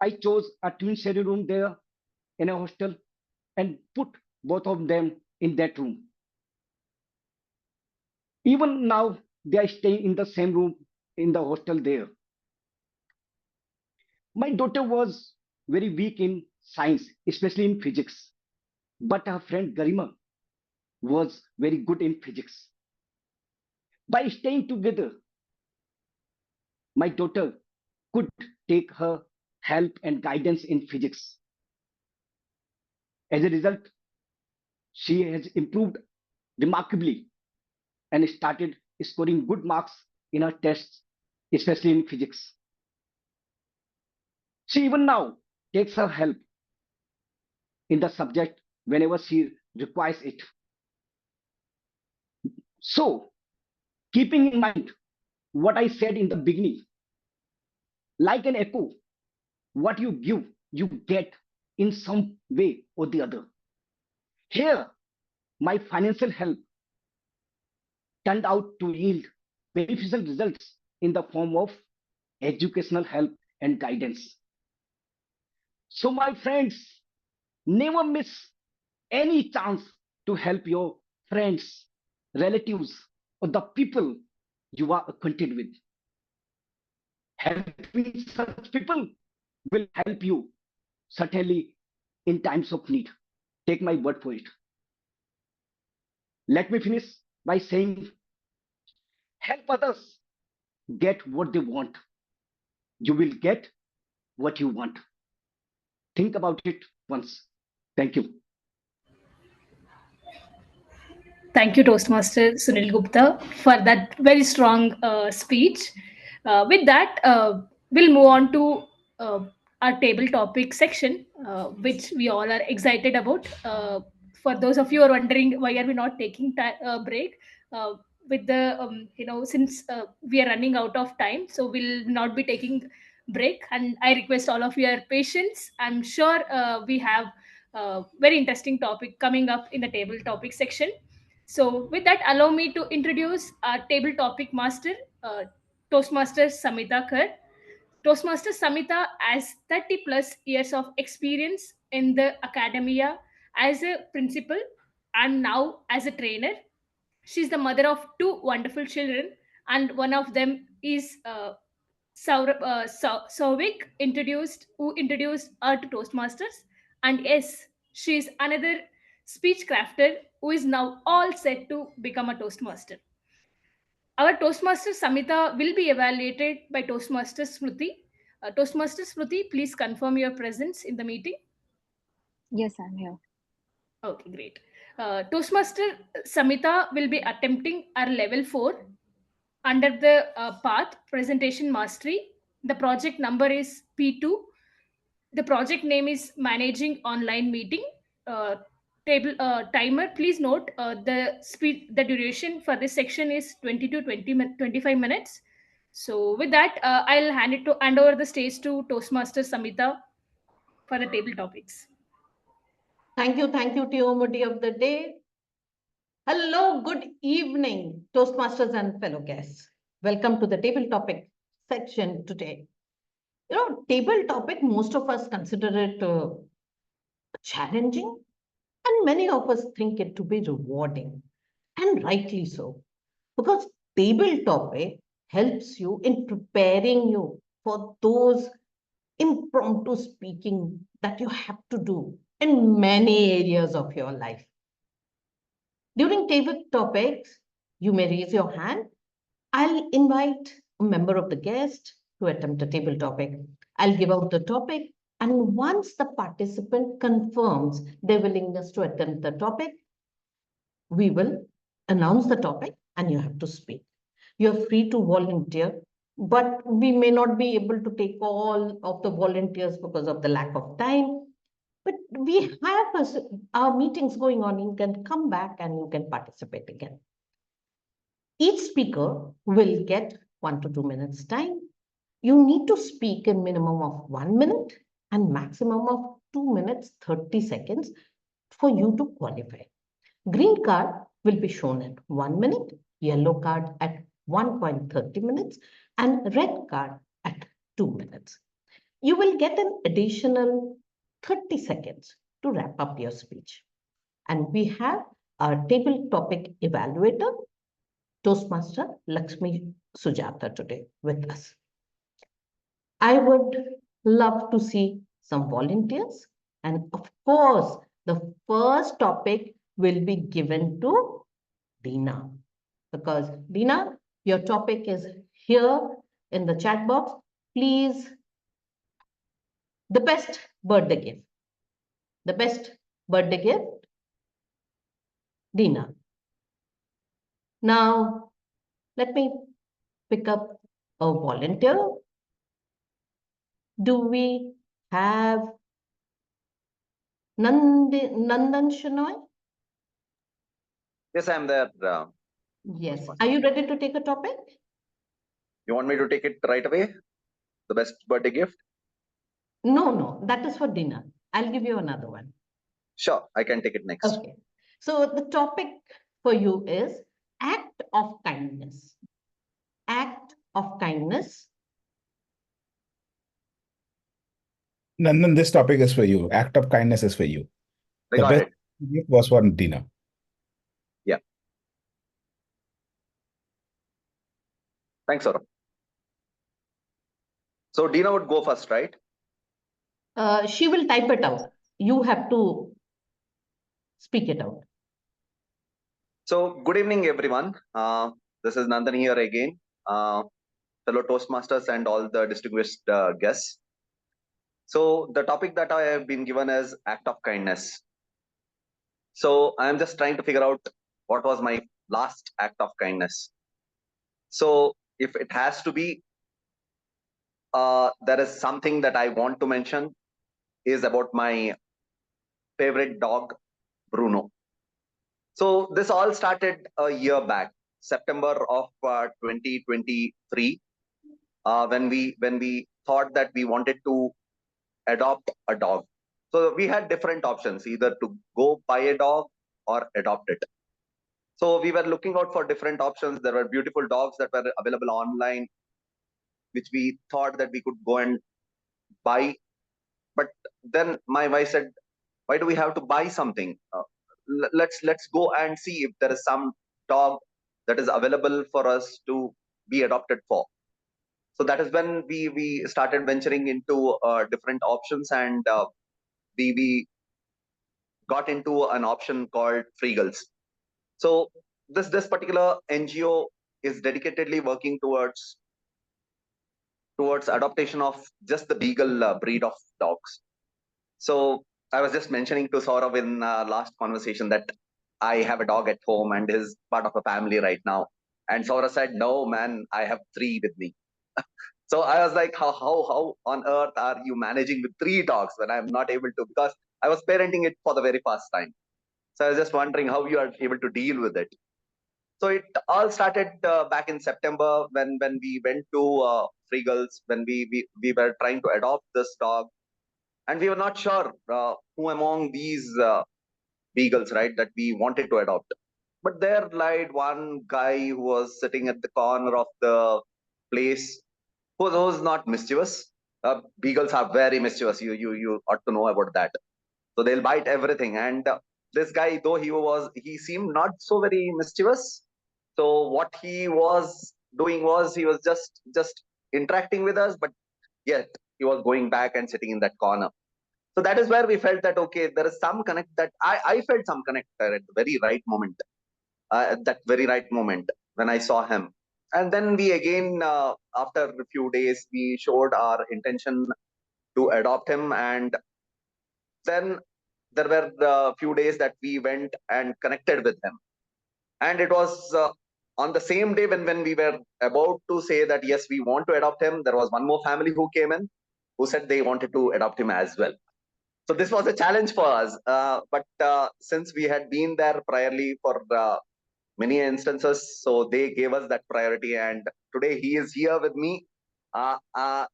I chose a twin study room there in a hostel and put both of them in that room. Even now, they are staying in the same room in the hostel there. My daughter was very weak in science, especially in physics. But her friend Garima was very good in physics. By staying together, my daughter could take her help and guidance in physics. As a result, she has improved remarkably and started scoring good marks in her tests, especially in physics. She even now takes her help in the subject whenever she requires it. So, keeping in mind what I said in the beginning, like an echo, what you give, you get in some way or the other. Here, my financial help turned out to yield beneficial results in the form of educational help and guidance. So, my friends, never miss any chance to help your friends, relatives, or the people you are acquainted with. Helping such people will help you certainly in times of need. Take my word for it. Let me finish by saying, help others get what they want. You will get what you want. Think about it once. Thank you. Thank you, Toastmaster Sunil Gupta, for that very strong speech. With that, we'll move on to our table topic section, which we all are excited about. For those of you who are wondering why are we not taking break, with the since we are running out of time, so we'll not be taking break. And I request all of your patience. I'm sure we have a very interesting topic coming up in the table topic section. So, with that, allow me to introduce our table topic master, Toastmaster Samita Kar. Toastmaster Samita has 30 plus years of experience in the academia as a principal and now as a trainer. She's the mother of two wonderful children, and one of them is Souvik who introduced her to Toastmasters. And yes, she is another speech crafter who is now all set to become a Toastmaster. Our Toastmaster Samita will be evaluated by Toastmaster Smruti. Toastmaster Smruti, please confirm your presence in the meeting. Yes, I'm here. Okay, great. Toastmaster Samita will be attempting our level 4 under the path presentation mastery. The project number is P2. The project name is managing online meeting. Table timer, please note the duration for this section is 20 to 25 minutes. So with that, I'll hand over the stage to Toastmaster Samita for the table topics. Thank you, TMOD of the day. Hello, good evening, Toastmasters and fellow guests. Welcome to the table topic section today. Table topic, most of us consider it challenging, and many of us think it to be rewarding, and rightly so, because table topic helps you in preparing you for those impromptu speaking that you have to do in many areas of your life. During table topics, you may raise your hand. I'll invite a member of the guest to attempt a table topic. I'll give out the topic, and once the participant confirms their willingness to attempt the topic, we will announce the topic and you have to speak. You're free to volunteer, but we may not be able to take all of the volunteers because of the lack of time. But we have our meetings going on. You can come back and you can participate again. Each speaker will get 1 to 2 minutes time. You need to speak in minimum of 1 minute and maximum of 2 minutes 30 seconds for you to qualify. Green card will be shown at 1 minute, yellow card at 1.30 minutes, and red card at 2 minutes. You will get an additional 30 seconds to wrap up your speech. And we have our table topic evaluator, Toastmaster Lakshmi Sujatha today with us. I would love to see some volunteers. And of course, the first topic will be given to Dina. Because Dina, your topic is here in the chat box. Please, the best birthday gift. The best birthday gift, Dina. Now, let me pick up a volunteer. Do we have Nandan Shenoy? Yes, I'm there. Yes. Are you ready to take a topic? You want me to take it right away? The best birthday gift? No, that is for dinner. I'll give you another one. Sure, I can take it next. Okay. So the topic for you is act of kindness. Act of kindness. Nandan, this topic is for you. Act of kindness is for you. I The got best it. gift was for Dina. Yeah. Thanks, Saurav. So Dina would go first, right? She will type it out. You have to speak it out. So good evening, everyone. This is Nandan here again, fellow Toastmasters and all the distinguished guests. So the topic that I have been given is act of kindness. So I am just trying to figure out what was my last act of kindness. So if it has to be, there is something that I want to mention is about my favorite dog, Bruno. So this all started a year back, September of 2023, when we thought that we wanted to adopt a dog. So we had different options, either to go buy a dog or adopt it. So we were looking out for different options. There were beautiful dogs that were available online, which we thought that we could go and buy. But then my wife said, why do we have to buy something? Let's go and see if there is some dog that is available for us to be adopted for. So that is when we started venturing into different options, and we got into an option called Freegals. So this particular NGO is dedicatedly working towards adaptation of just the beagle breed of dogs. So I was just mentioning to Sourav in last conversation that I have a dog at home and is part of a family right now. And Sourav said, "No, man, I have 3 with me." So I was like, how on earth are you managing with 3 dogs when I'm not able to? Because I was parenting it for the very first time. So I was just wondering how you are able to deal with it. So it all started back in September when we went to Freegals, when we were trying to adopt this dog, and we were not sure who among these beagles, right, that we wanted to adopt. But there lied one guy who was sitting at the corner of the place, who was not mischievous. Beagles are very mischievous. You ought to know about that. So they'll bite everything. And this guy, though he seemed not so very mischievous. So what he was doing was he was just interacting with us, but yet he was going back and sitting in that corner. So that is where we felt that, okay, there is some connect that I felt some connect there at the very right moment, at that very right moment when I saw him. And then we again, after a few days, we showed our intention to adopt him. And then there were a few days that we went and connected with him. And it was on the same day when we were about to say that, yes, we want to adopt him, there was one more family who came in who said they wanted to adopt him as well. So this was a challenge for us. But since we had been there priorly for many instances, so they gave us that priority. And today he is here with me.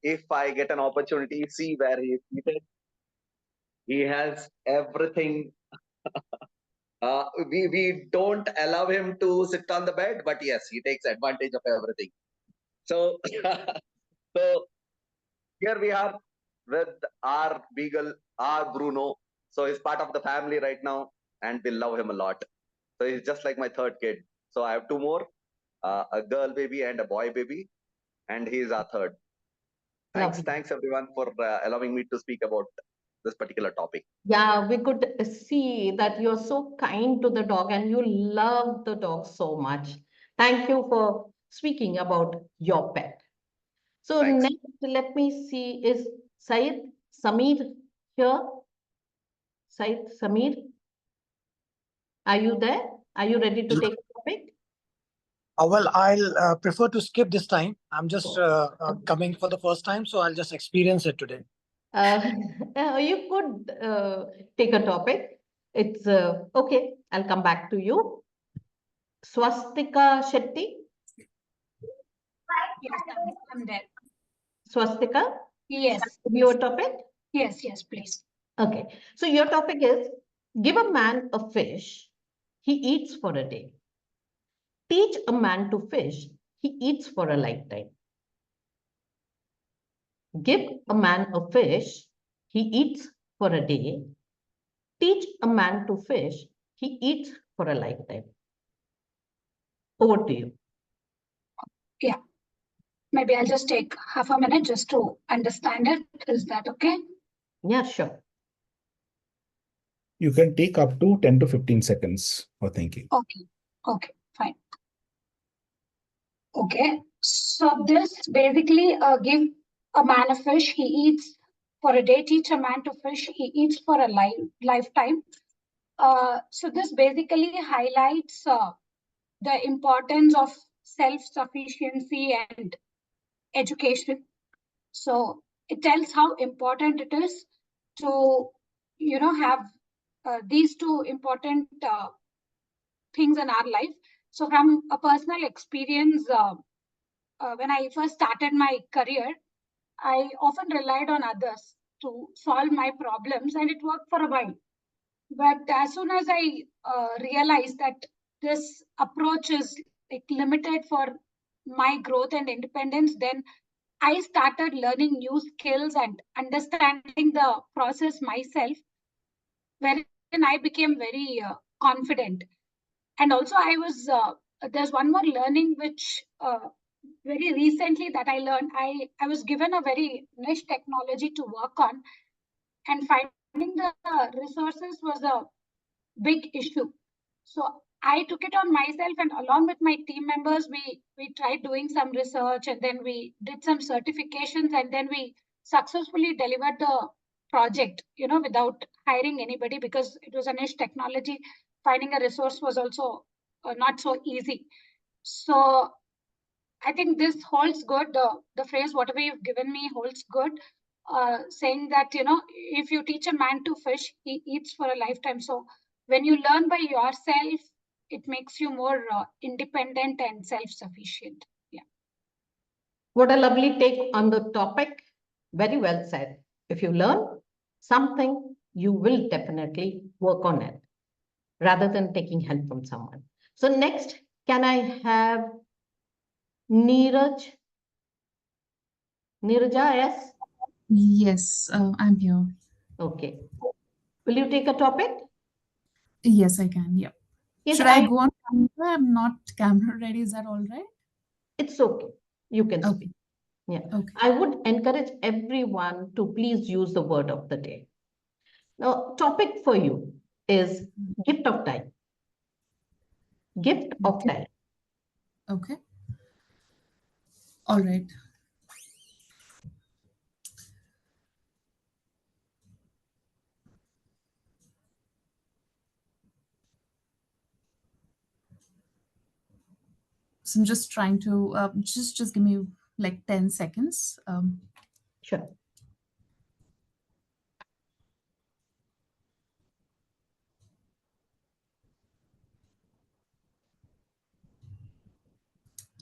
If I get an opportunity, see where he is seated. He has everything. We don't allow him to sit on the bed, but yes, he takes advantage of everything. So, so here we are with our beagle, our Bruno. So he's part of the family right now, and we love him a lot. So he's just like my 3rd kid. So I have 2 more, a girl baby and a boy baby, and he's our 3rd. Thanks everyone for allowing me to speak about this particular topic. Yeah, we could see that you're so kind to the dog and you love the dog so much. Thank you for speaking about your pet. So next, let me see, is Syed Samir here? Syed Samir, are you there? Are you ready to take the topic? Well, I'll prefer to skip this time. I'm just coming for the first time, so I'll just experience it today. You could take a topic. It's okay. I'll come back to you. Swastika Shetty. Yes, I'm there. Swastika? Yes. Your topic? Yes, please. Okay. So your topic is, give a man a fish, he eats for a day. Teach a man to fish, he eats for a lifetime. Give a man a fish, he eats for a day. Teach a man to fish, he eats for a lifetime. Over to you. Yeah. Maybe I'll just take half a minute just to understand it. Is that okay? Yeah, sure. You can take up to 10 to 15 seconds for thinking. Okay, fine. Okay, so this basically give a man a fish, he eats for a day. Teach a man to fish, he eats for a lifetime. So this basically highlights the importance of self-sufficiency and education. So it tells how important it is to, have these 2 important things in our life. So from a personal experience, when I first started my career, I often relied on others to solve my problems, and it worked for a while. But as soon as I realized that this approach is like limited for my growth and independence, then I started learning new skills and understanding the process myself, wherein I became very confident. And also I was, there's one more learning which very recently that I learned, I was given a very niche technology to work on, and finding the resources was a big issue. So I took it on myself, and along with my team members, we tried doing some research, and then we did some certifications, and then we successfully delivered the project, without hiring anybody, because it was a niche technology. Finding a resource was also not so easy. So I think this holds good. The phrase, whatever you've given me, holds good. Saying that, if you teach a man to fish, he eats for a lifetime. So when you learn by yourself, it makes you more independent and self-sufficient. Yeah. What a lovely take on the topic. Very well said. If you learn something, you will definitely work on it rather than taking help from someone. So next, can I have Neeraj? Neeraja, yes? Yes, I'm here. Okay. Will you take a topic? Yes, I can. Yeah. Yes, Should I go on camera? I'm not camera ready. Is that all right? It's okay. You can speak. Yeah. Okay. I would encourage everyone to please use the word of the day. Now, topic for you is gift of time. Gift of time. Okay. All right. So I'm just trying to just give me like 10 seconds. Sure.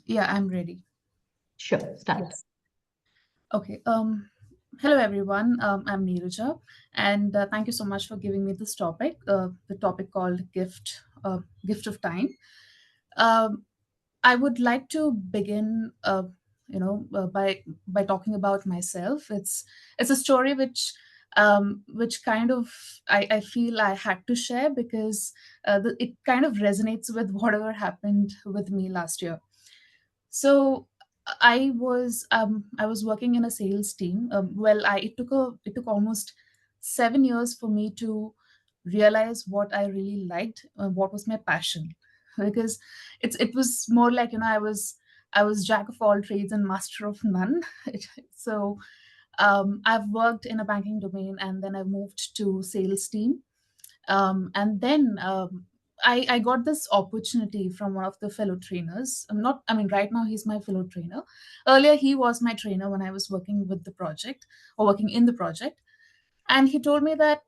Yeah, I'm ready. Sure, start. Yes. Okay. Hello everyone. I'm Neeraja, and thank you so much for giving me this topic. The topic called gift of time. I would like to begin, by talking about myself. It's a story which kind of I feel I had to share because it kind of resonates with whatever happened with me last year. So I was working in a sales team. It took almost 7 years for me to realize what I really liked, what was my passion, because it was more like I was jack of all trades and master of none. So I've worked in a banking domain, and then I've moved to sales team, and then I got this opportunity from one of the fellow trainers. Right now he's my fellow trainer. Earlier, he was my trainer when I was working with the project or working in the project. And he told me that,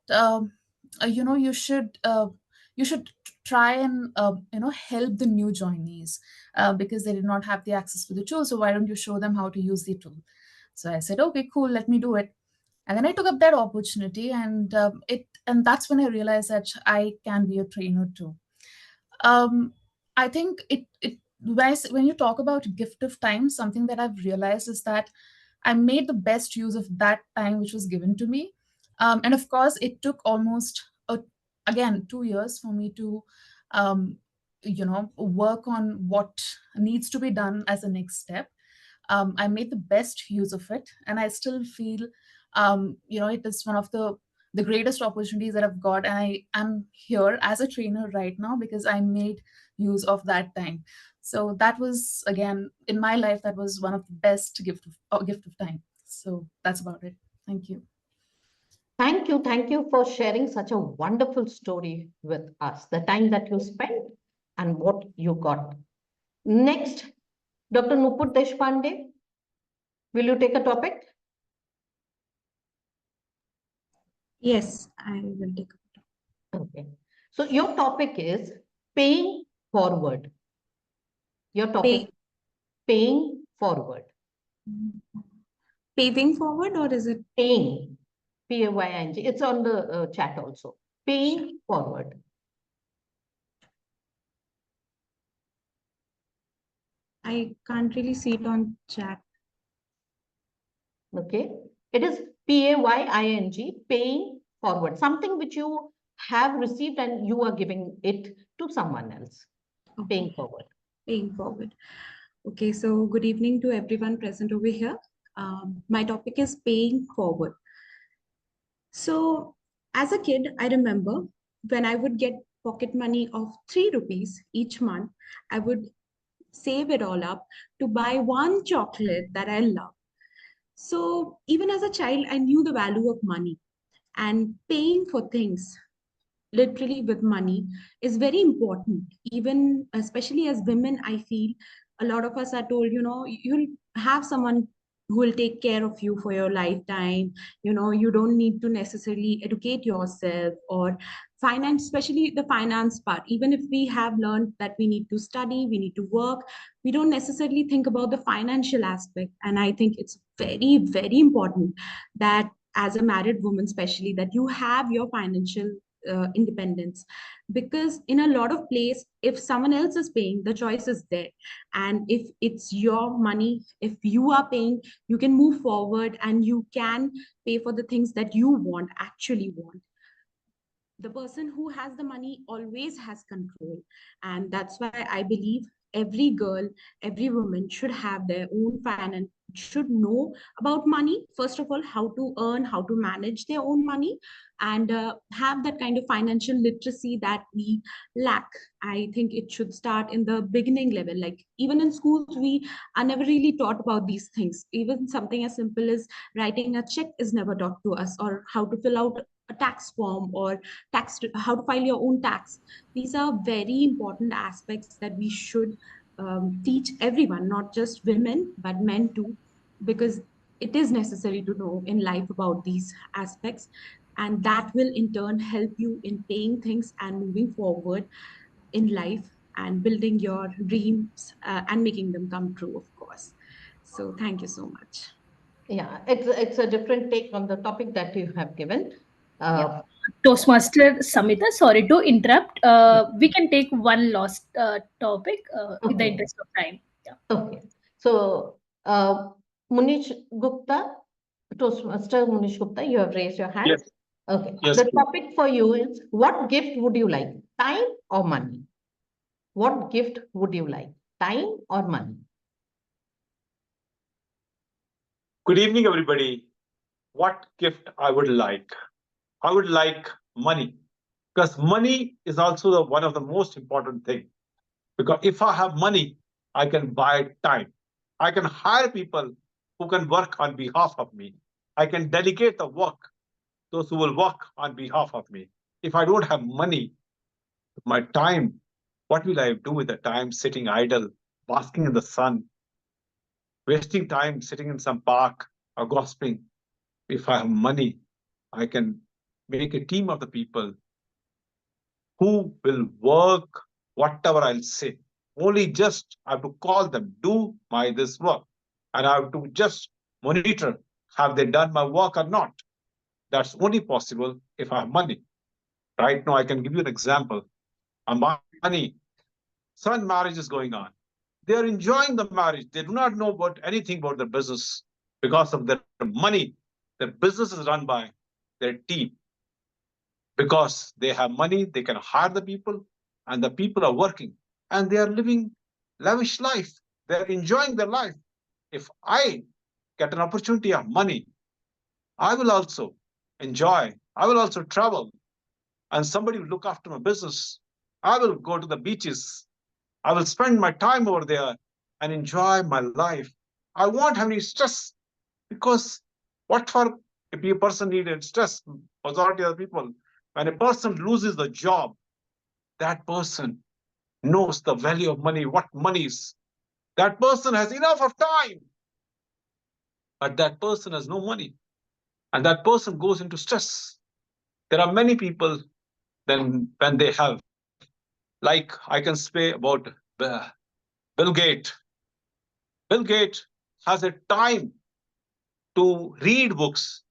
you should try and, help the new joinees because they did not have the access to the tool. So why don't you show them how to use the tool? So I said, okay, cool, let me do it. And then I took up that opportunity, and that's when I realized that I can be a trainer too. I think when you talk about gift of time, something that I've realized is that I made the best use of that time which was given to me. And of course, it took almost again 2 years for me to work on what needs to be done as a next step. I made the best use of it, and I still feel it is one of the greatest opportunities that I've got, and I am here as a trainer right now because I made use of that time. So that was, again, in my life, that was one of the best gift of time. So that's about it. Thank you. Thank you for sharing such a wonderful story with us, the time that you spent and what you got. Next, Dr. Nupur Deshpande, will you take a topic? Yes, I will take a topic. Okay. So your topic is paying forward. Your topic, paying forward. Paving forward, or is it? Paying. P-A-Y-N-G. It's on the chat also. Paying forward. I can't really see it on chat. Okay. It is P-A-Y-I-N-G, paying forward. Something which you have received and you are giving it to someone else. Okay. Paying forward. Paying forward. Okay, so good evening to everyone present over here. My topic is paying forward. So, as a kid, I remember when I would get pocket money of 3 rupees each month, I would save it all up to buy one chocolate that I love. So, even as a child, I knew the value of money and paying for things literally with money is very important. Even especially as women, I feel a lot of us are told, you'll have someone who will take care of you for your lifetime. You don't need to necessarily educate yourself or finance, especially the finance part. Even if we have learned that we need to study, we need to work, we don't necessarily think about the financial aspect. And I think it's very, very important that as a married woman, especially, that you have your financial independence, because in a lot of place, if someone else is paying, the choice is there. And if it's your money, if you are paying, you can move forward and you can pay for the things that you actually want. The person who has the money always has control, and that's why I believe every girl, every woman should have their own finance, should know about money, first of all, how to earn, how to manage their own money, and have that kind of financial literacy that we lack. I think it should start in the beginning level. Like, even in schools, we are never really taught about these things. Even something as simple as writing a check is never taught to us, or how to fill out a tax form, or how to file your own tax. These are very important aspects that we should teach everyone, not just women but men too, because it is necessary to know in life about these aspects, and that will in turn help you in paying things and moving forward in life and building your dreams and making them come true, of course. So thank you so much. Yeah, it's a different take on the topic that you have given. Toastmaster Samita, sorry to interrupt. We can take one last topic in the Okay. interest of time. Yeah. Okay. So, Munish Gupta, Toastmaster Munish Gupta, you have raised your hand. Yes. Okay. Yes, The please. topic for you is, what gift would you like? Time or money? What gift would you like? Time or money? Good evening, everybody. What gift I would like? I would like money, because money is also one of the most important thing. Because if I have money, I can buy time. I can hire people who can work on behalf of me. I can delegate the work, those who will work on behalf of me. If I don't have money, my time, what will I do with the time sitting idle, basking in the sun, wasting time sitting in some park or gossiping? If I have money, I can make a team of the people who will work whatever I'll say. Only just I have to call them, do my this work. And I have to just monitor, have they done my work or not? That's only possible if I have money. Right now, I can give you an example. Money, 7 marriages going on. They are enjoying the marriage. They do not know about anything about their business because of their money. Their business is run by their team. Because they have money, they can hire the people, and the people are working, and they are living lavish life. They're enjoying their life. If I get an opportunity of money, I will also enjoy. I will also travel, and somebody will look after my business. I will go to the beaches. I will spend my time over there and enjoy my life. I won't have any stress, because what for if a person needed stress, majority of the people, when a person loses the job, that person knows the value of money, what money is. That person has enough of time, but that person has no money, and that person goes into stress. There are many people then when they have, like I can say about Bill Gates. Bill Gates has a time to read books.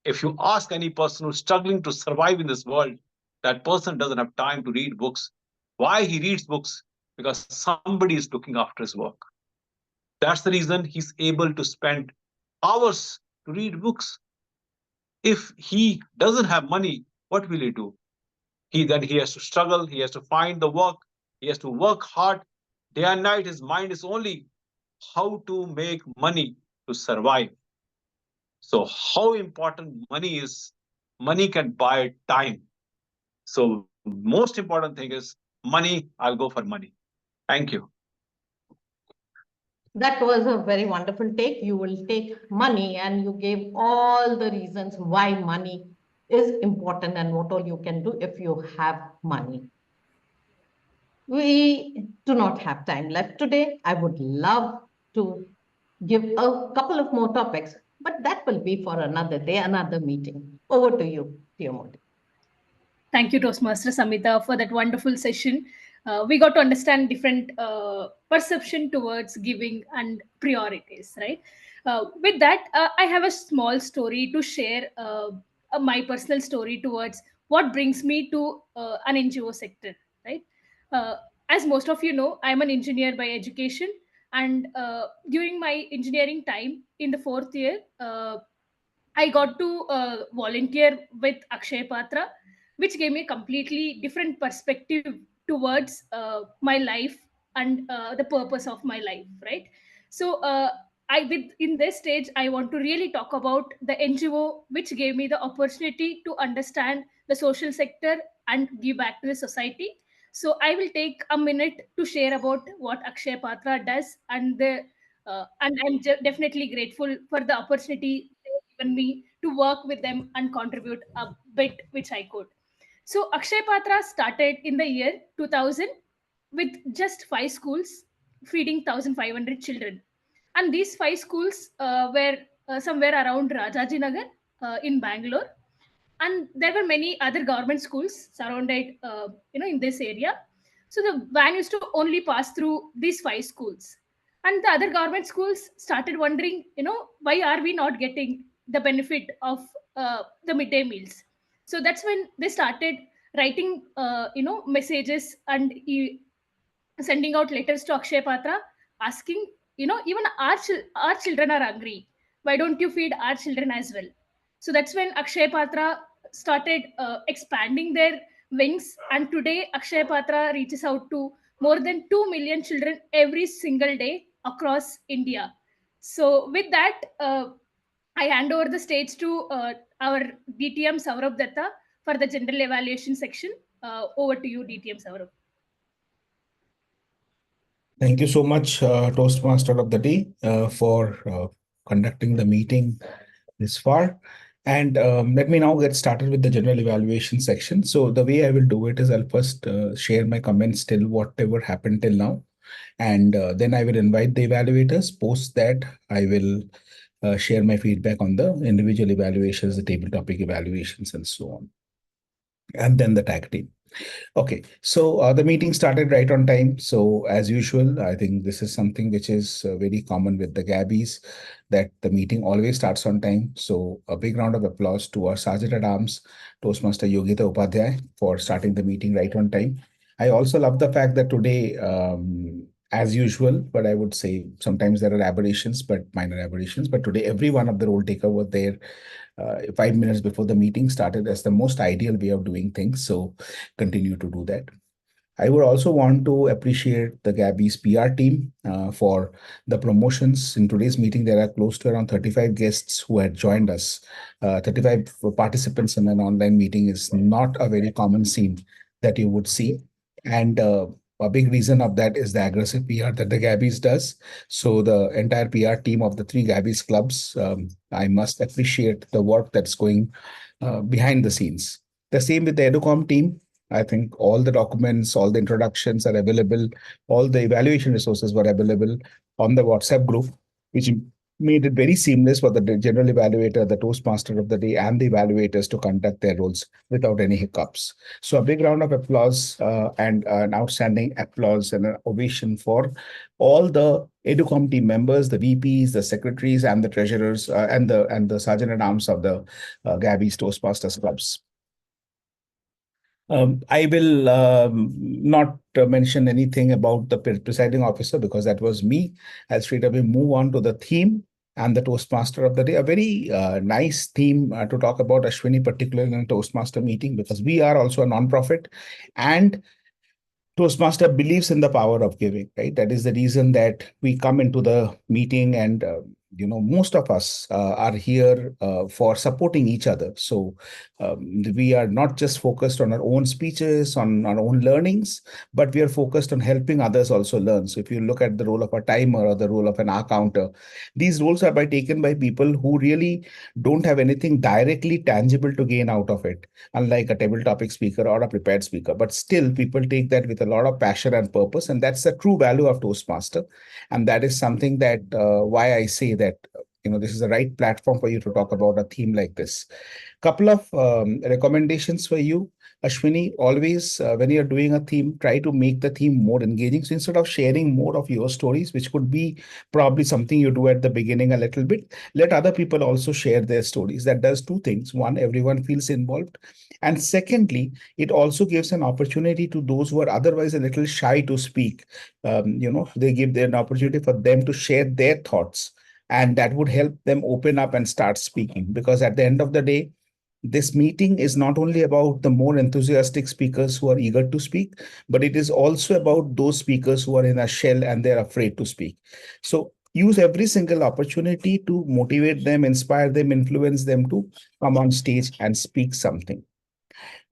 If you ask any person who's struggling to survive in this world, that person doesn't have time to read books. Why he reads books? Because somebody is looking after his work. That's the reason he's able to spend hours to read books. If he doesn't have money, what will he do? He has to struggle, he has to find the work, he has to work hard Day and night, his mind is only how to make money to survive. So how important money is, money can buy time. So most important thing is money, I'll go for money. Thank you. That was a very wonderful take. You will take money and you gave all the reasons why money is important and what all you can do if you have money. We do not have time left today. I would love to give a couple of more topics, but that will be for another day, another meeting. Over to you, TMOD. Thank you, Toastmaster Samita, for that wonderful session. We got to understand different perception towards giving and priorities, right? With that, I have a small story to share, my personal story towards what brings me to an NGO sector, right? Uh, as most of you know, I'm an engineer by education, and during my engineering time in the fourth year, I got to volunteer with Akshay Patra, which gave me a completely different perspective towards my life and the purpose of my life, right? So, in this stage, I want to really talk about the NGO, which gave me the opportunity to understand the social sector and give back to the society. So, I will take a minute to share about what Akshay Patra does, and I'm definitely grateful for the opportunity given me to work with them and contribute a bit which I could. So Akshay Patra started in the year 2000 with just 5 schools feeding 1,500 children. And these 5 schools were somewhere around Rajaji Nagar in Bangalore. And there were many other government schools surrounded, in this area. So the van used to only pass through these 5 schools. And the other government schools started wondering, why are we not getting the benefit of the midday meals? So that's when they started writing, messages and sending out letters to Akshay Patra asking, even our children are hungry. Why don't you feed our children as well? So that's when Akshay Patra started expanding their wings. And today, Akshay Patra reaches out to more than 2 million children every single day across India. So, with that, I hand over the stage to our DTM Sourav Dutta for the general evaluation section. Over to you, DTM Sourav. Thank you so much, Toastmaster of the Day, for conducting the meeting this far. And let me now get started with the general evaluation section. So the way I will do it is I'll first share my comments till whatever happened till now. And then I will invite the evaluators. Post that, I will share my feedback on the individual evaluations, the table topic evaluations, and so on. And then the tag team. Okay, so the meeting started right on time. So as usual, I think this is something which is very common with the Gabbys, that the meeting always starts on time. So a big round of applause to our Sergeant at Arms, Toastmaster Yogita Upadhyay, for starting the meeting right on time. I also love the fact that today, as usual, but I would say sometimes there are aberrations, but minor aberrations. But today, every one of the role taker were there 5 minutes before the meeting started. As the most ideal way of doing things. So continue to do that. I would also want to appreciate the Gabbys PR team for the promotions. In today's meeting, there are close to around 35 guests who had joined us. 35 participants in an online meeting is not a very common scene that you would see. And a big reason of that is the aggressive PR that the Gabbys does. So the entire PR team of the 3 Gabbys clubs, I must appreciate the work that's going behind the scenes. The same with the Educom team. I think all the documents, all the introductions are available. All the evaluation resources were available on the WhatsApp group, which made it very seamless for the general evaluator, the Toastmaster of the day, and the evaluators to conduct their roles without any hiccups. So a big round of applause and an outstanding applause and an ovation for all the Educom team members, the VPs, the secretaries, and the treasurers, and the sergeant at arms of the Gabbys Toastmasters clubs. I will not mention anything about the presiding officer because that was me. I'll straight away move on to the theme and the Toastmaster of the day. A very nice theme to talk about, Ashwini, particularly in a Toastmaster meeting, because we are also a non-profit. And Toastmaster believes in the power of giving, right? That is the reason that we come into the meeting, and most of us are here for supporting each other. So we are not just focused on our own speeches, on our own learnings, but we are focused on helping others also learn. So if you look at the role of a timer or the role of an hour counter, these roles are taken by people who really don't have anything directly tangible to gain out of it, unlike a table topic speaker or a prepared speaker. But still, people take that with a lot of passion and purpose, and that's the true value of Toastmaster. And that is something that why I say that this is the right platform for you to talk about a theme like this. Couple of recommendations for you, Ashwini. Always, when you're doing a theme, try to make the theme more engaging. So instead of sharing more of your stories, which could be probably something you do at the beginning a little bit, let other people also share their stories. That does two things. One, everyone feels involved. And secondly, it also gives an opportunity to those who are otherwise a little shy to speak. They give an opportunity for them to share their thoughts. And that would help them open up and start speaking. Because at the end of the day, this meeting is not only about the more enthusiastic speakers who are eager to speak, but it is also about those speakers who are in a shell and they're afraid to speak. So use every single opportunity to motivate them, inspire them, influence them to come on stage and speak something.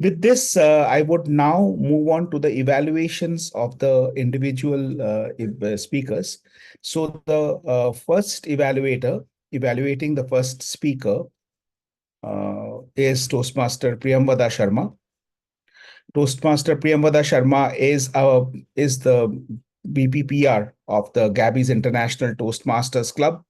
With this, I would now move on to the evaluations of the individual speakers. So the first evaluator evaluating the first speaker is Toastmaster Priyamvada Sharma. Toastmaster Priyamvada Sharma is the BPPR of the Gabbys International Toastmasters Club.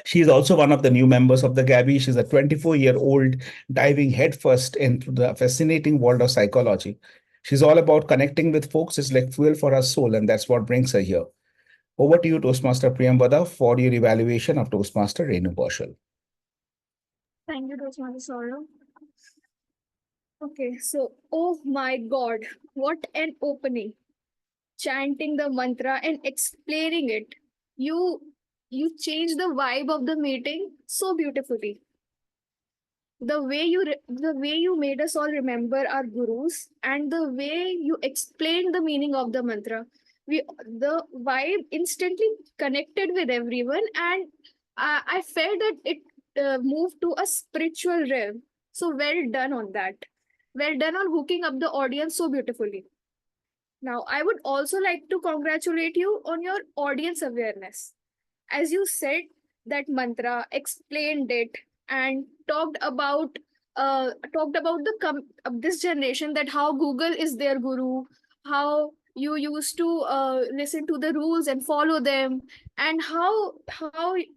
She is also one of the new members of the Gabbys. She's a 24-year-old diving headfirst into the fascinating world of psychology. She's all about connecting with folks. It's like fuel for her soul, and that's what brings her here. Over to you, Toastmaster Priyamvada, for your evaluation of Toastmaster Renu Kaushal. Thank you, Toastmaster Saurav. Okay, so, oh my God, what an opening. Chanting the mantra and explaining it. You changed the vibe of the meeting so beautifully. The way you made us all remember our gurus and the way you explained the meaning of the mantra. The vibe instantly connected with everyone, and I felt that it moved to a spiritual realm. So well done on that. Well done on hooking up the audience so beautifully. Now, I would also like to congratulate you on your audience awareness. As you said that mantra, explained it, and talked about this generation, that how Google is their guru, how you used to listen to the rules and follow them, and how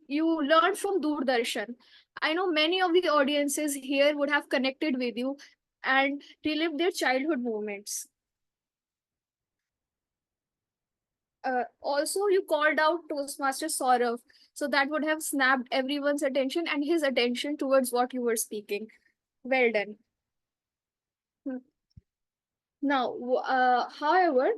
you learned from Doordarshan. I know many of the audiences here would have connected with you and relived their childhood moments. Also, you called out Toastmaster Saurav, so that would have snapped everyone's attention and his attention towards what you were speaking. Well done. Now, however,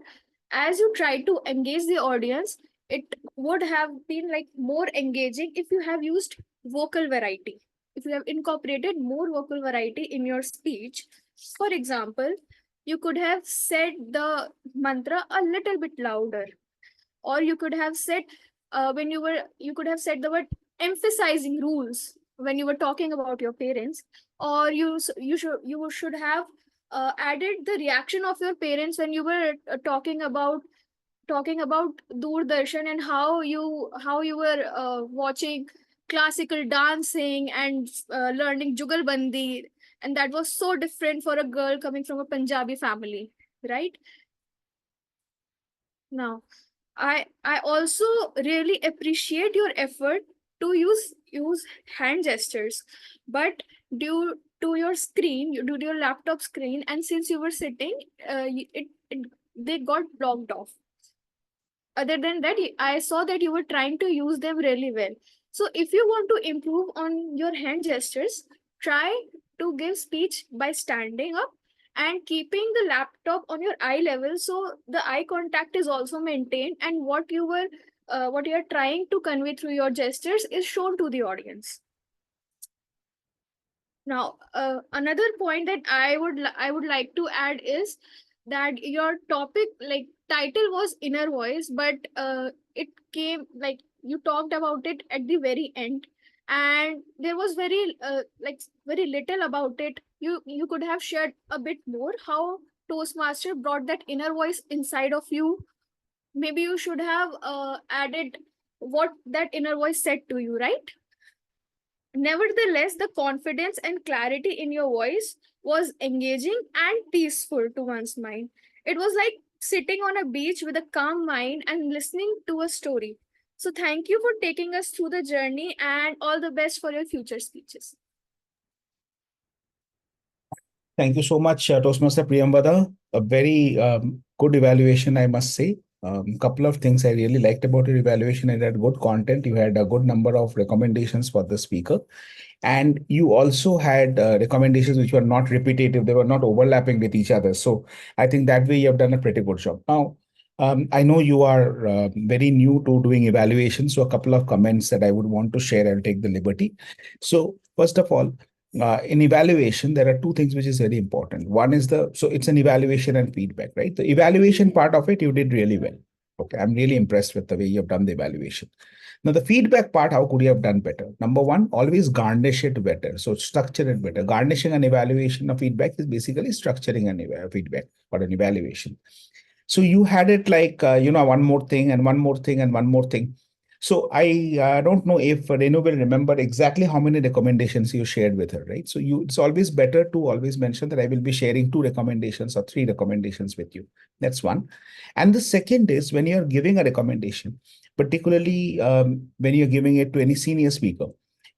as you try to engage the audience, it would have been like more engaging if you have used vocal variety. If you have incorporated more vocal variety in your speech. For example, you could have said the mantra a little bit louder, or you could have said you could have said the word emphasizing rules when you were talking about your parents, or you should have added the reaction of your parents when you were talking about Doordarshan and how you were watching classical dancing and learning jugalbandi, and that was so different for a girl coming from a Punjabi family, right? Now, I also really appreciate your effort to use hand gestures, but due to your screen, due to your laptop screen, and since you were sitting, they got blocked off. Other than that, I saw that you were trying to use them really well. So if you want to improve on your hand gestures, try to give speech by standing up and keeping the laptop on your eye level, so the eye contact is also maintained, and what you are trying to convey through your gestures is shown to the audience. Now, another point that I would like to add is that your topic, like title was inner voice, but it came like you talked about it at the very end, and there was very little about it. You could have shared a bit more how Toastmaster brought that inner voice inside of you. Maybe you should have added what that inner voice said to you, right? Nevertheless, the confidence and clarity in your voice was engaging and peaceful to one's mind. It was like sitting on a beach with a calm mind and listening to a story. So, thank you for taking us through the journey and all the best for your future speeches. Thank you so much, Toastmaster Priyambada. A very good evaluation, I must say. Couple of things I really liked about your evaluation. It had good content. You had a good number of recommendations for the speaker. And you also had recommendations which were not repetitive. They were not overlapping with each other. So I think that way you have done a pretty good job. Now, I know you are very new to doing evaluations. So a couple of comments that I would want to share. I'll take the liberty. So first of all, in evaluation, there are two things which is very important. One is so it's an evaluation and feedback, right? The evaluation part of it, you did really well. Okay, I'm really impressed with the way you have done the evaluation. Now, the feedback part, how could you have done better? Number one, always garnish it better. So structure it better. Garnishing an evaluation of feedback is basically structuring an feedback or an evaluation. So you had it like, one more thing and one more thing and one more thing. So I don't know if Renu will remember exactly how many recommendations you shared with her, right? So it's always better to always mention that I will be sharing 2 recommendations or 3 recommendations with you. That's one. And the second is when you're giving a recommendation, particularly when you're giving it to any senior speaker,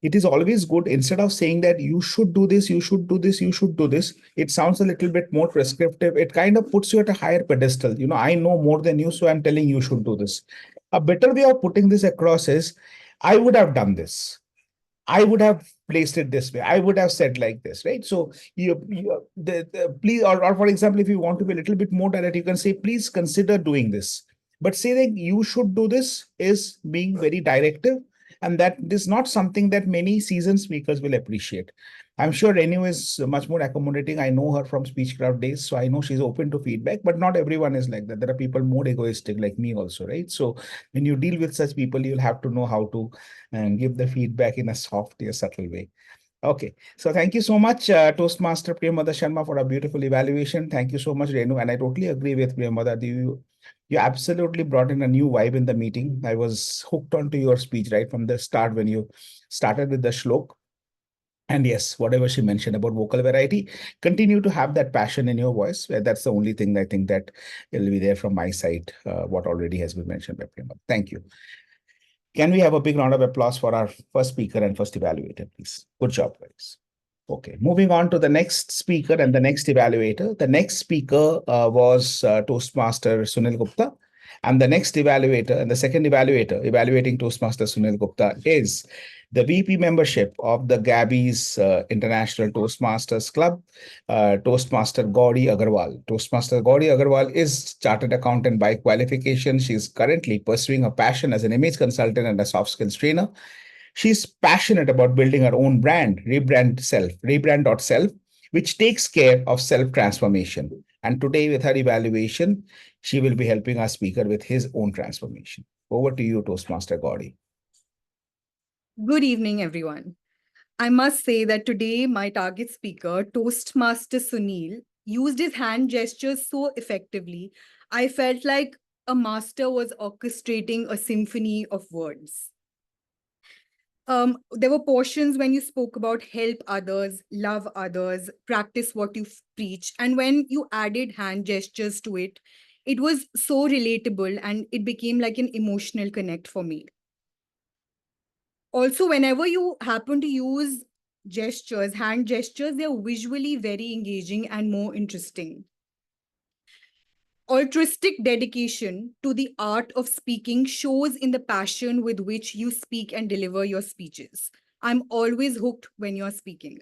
it is always good, instead of saying that you should do this, you should do this, you should do this, it sounds a little bit more prescriptive. It kind of puts you at a higher pedestal. I know more than you, so I'm telling you should do this. A better way of putting this across is, I would have done this. I would have placed it this way. I would have said like this, right? So please, or for example, if you want to be a little bit more direct, you can say, please consider doing this. But saying you should do this is being very directive. And that is not something that many seasoned speakers will appreciate. I'm sure Renu is much more accommodating. I know her from Speechcraft days, so I know she's open to feedback, but not everyone is like that. There are people more egoistic like me also, right? So when you deal with such people, you'll have to know how to give the feedback in a soft, subtle way. Okay, so thank you so much, Toastmaster Priyambada Sharma, for a beautiful evaluation. Thank you so much, Renu. And I totally agree with Priyambada. You absolutely brought in a new vibe in the meeting. I was hooked onto your speech right from the start when you started with the shlok. And yes, whatever she mentioned about vocal variety, continue to have that passion in your voice. That's the only thing I think that will be there from my side, what already has been mentioned by Priyambada. Thank you. Can we have a big round of applause for our first speaker and first evaluator, please? Good job, guys. Okay, moving on to the next speaker and the next evaluator. The next speaker was Toastmaster Sunil Gupta. And the next evaluator and the second evaluator evaluating Toastmaster Sunil Gupta is the VP membership of the Gabbys International Toastmasters Club, Toastmaster Gauri Aggarwal. Toastmaster Gauri Aggarwal is chartered accountant by qualification. She is currently pursuing her passion as an image consultant and a soft skills trainer. She's passionate about building her own brand, Rebrand.self, which takes care of self-transformation. And today with her evaluation, she will be helping our speaker with his own transformation. Over to you, Toastmaster Gauri. Good evening, everyone. I must say that today my target speaker, Toastmaster Sunil, used his hand gestures so effectively, I felt like a master was orchestrating a symphony of words. There were portions when you spoke about help others, love others, practice what you preach. And when you added hand gestures to it, it was so relatable and it became like an emotional connect for me. Also, whenever you happen to use gestures, hand gestures, they're visually very engaging and more interesting. Altruistic dedication to the art of speaking shows in the passion with which you speak and deliver your speeches. I'm always hooked when you're speaking.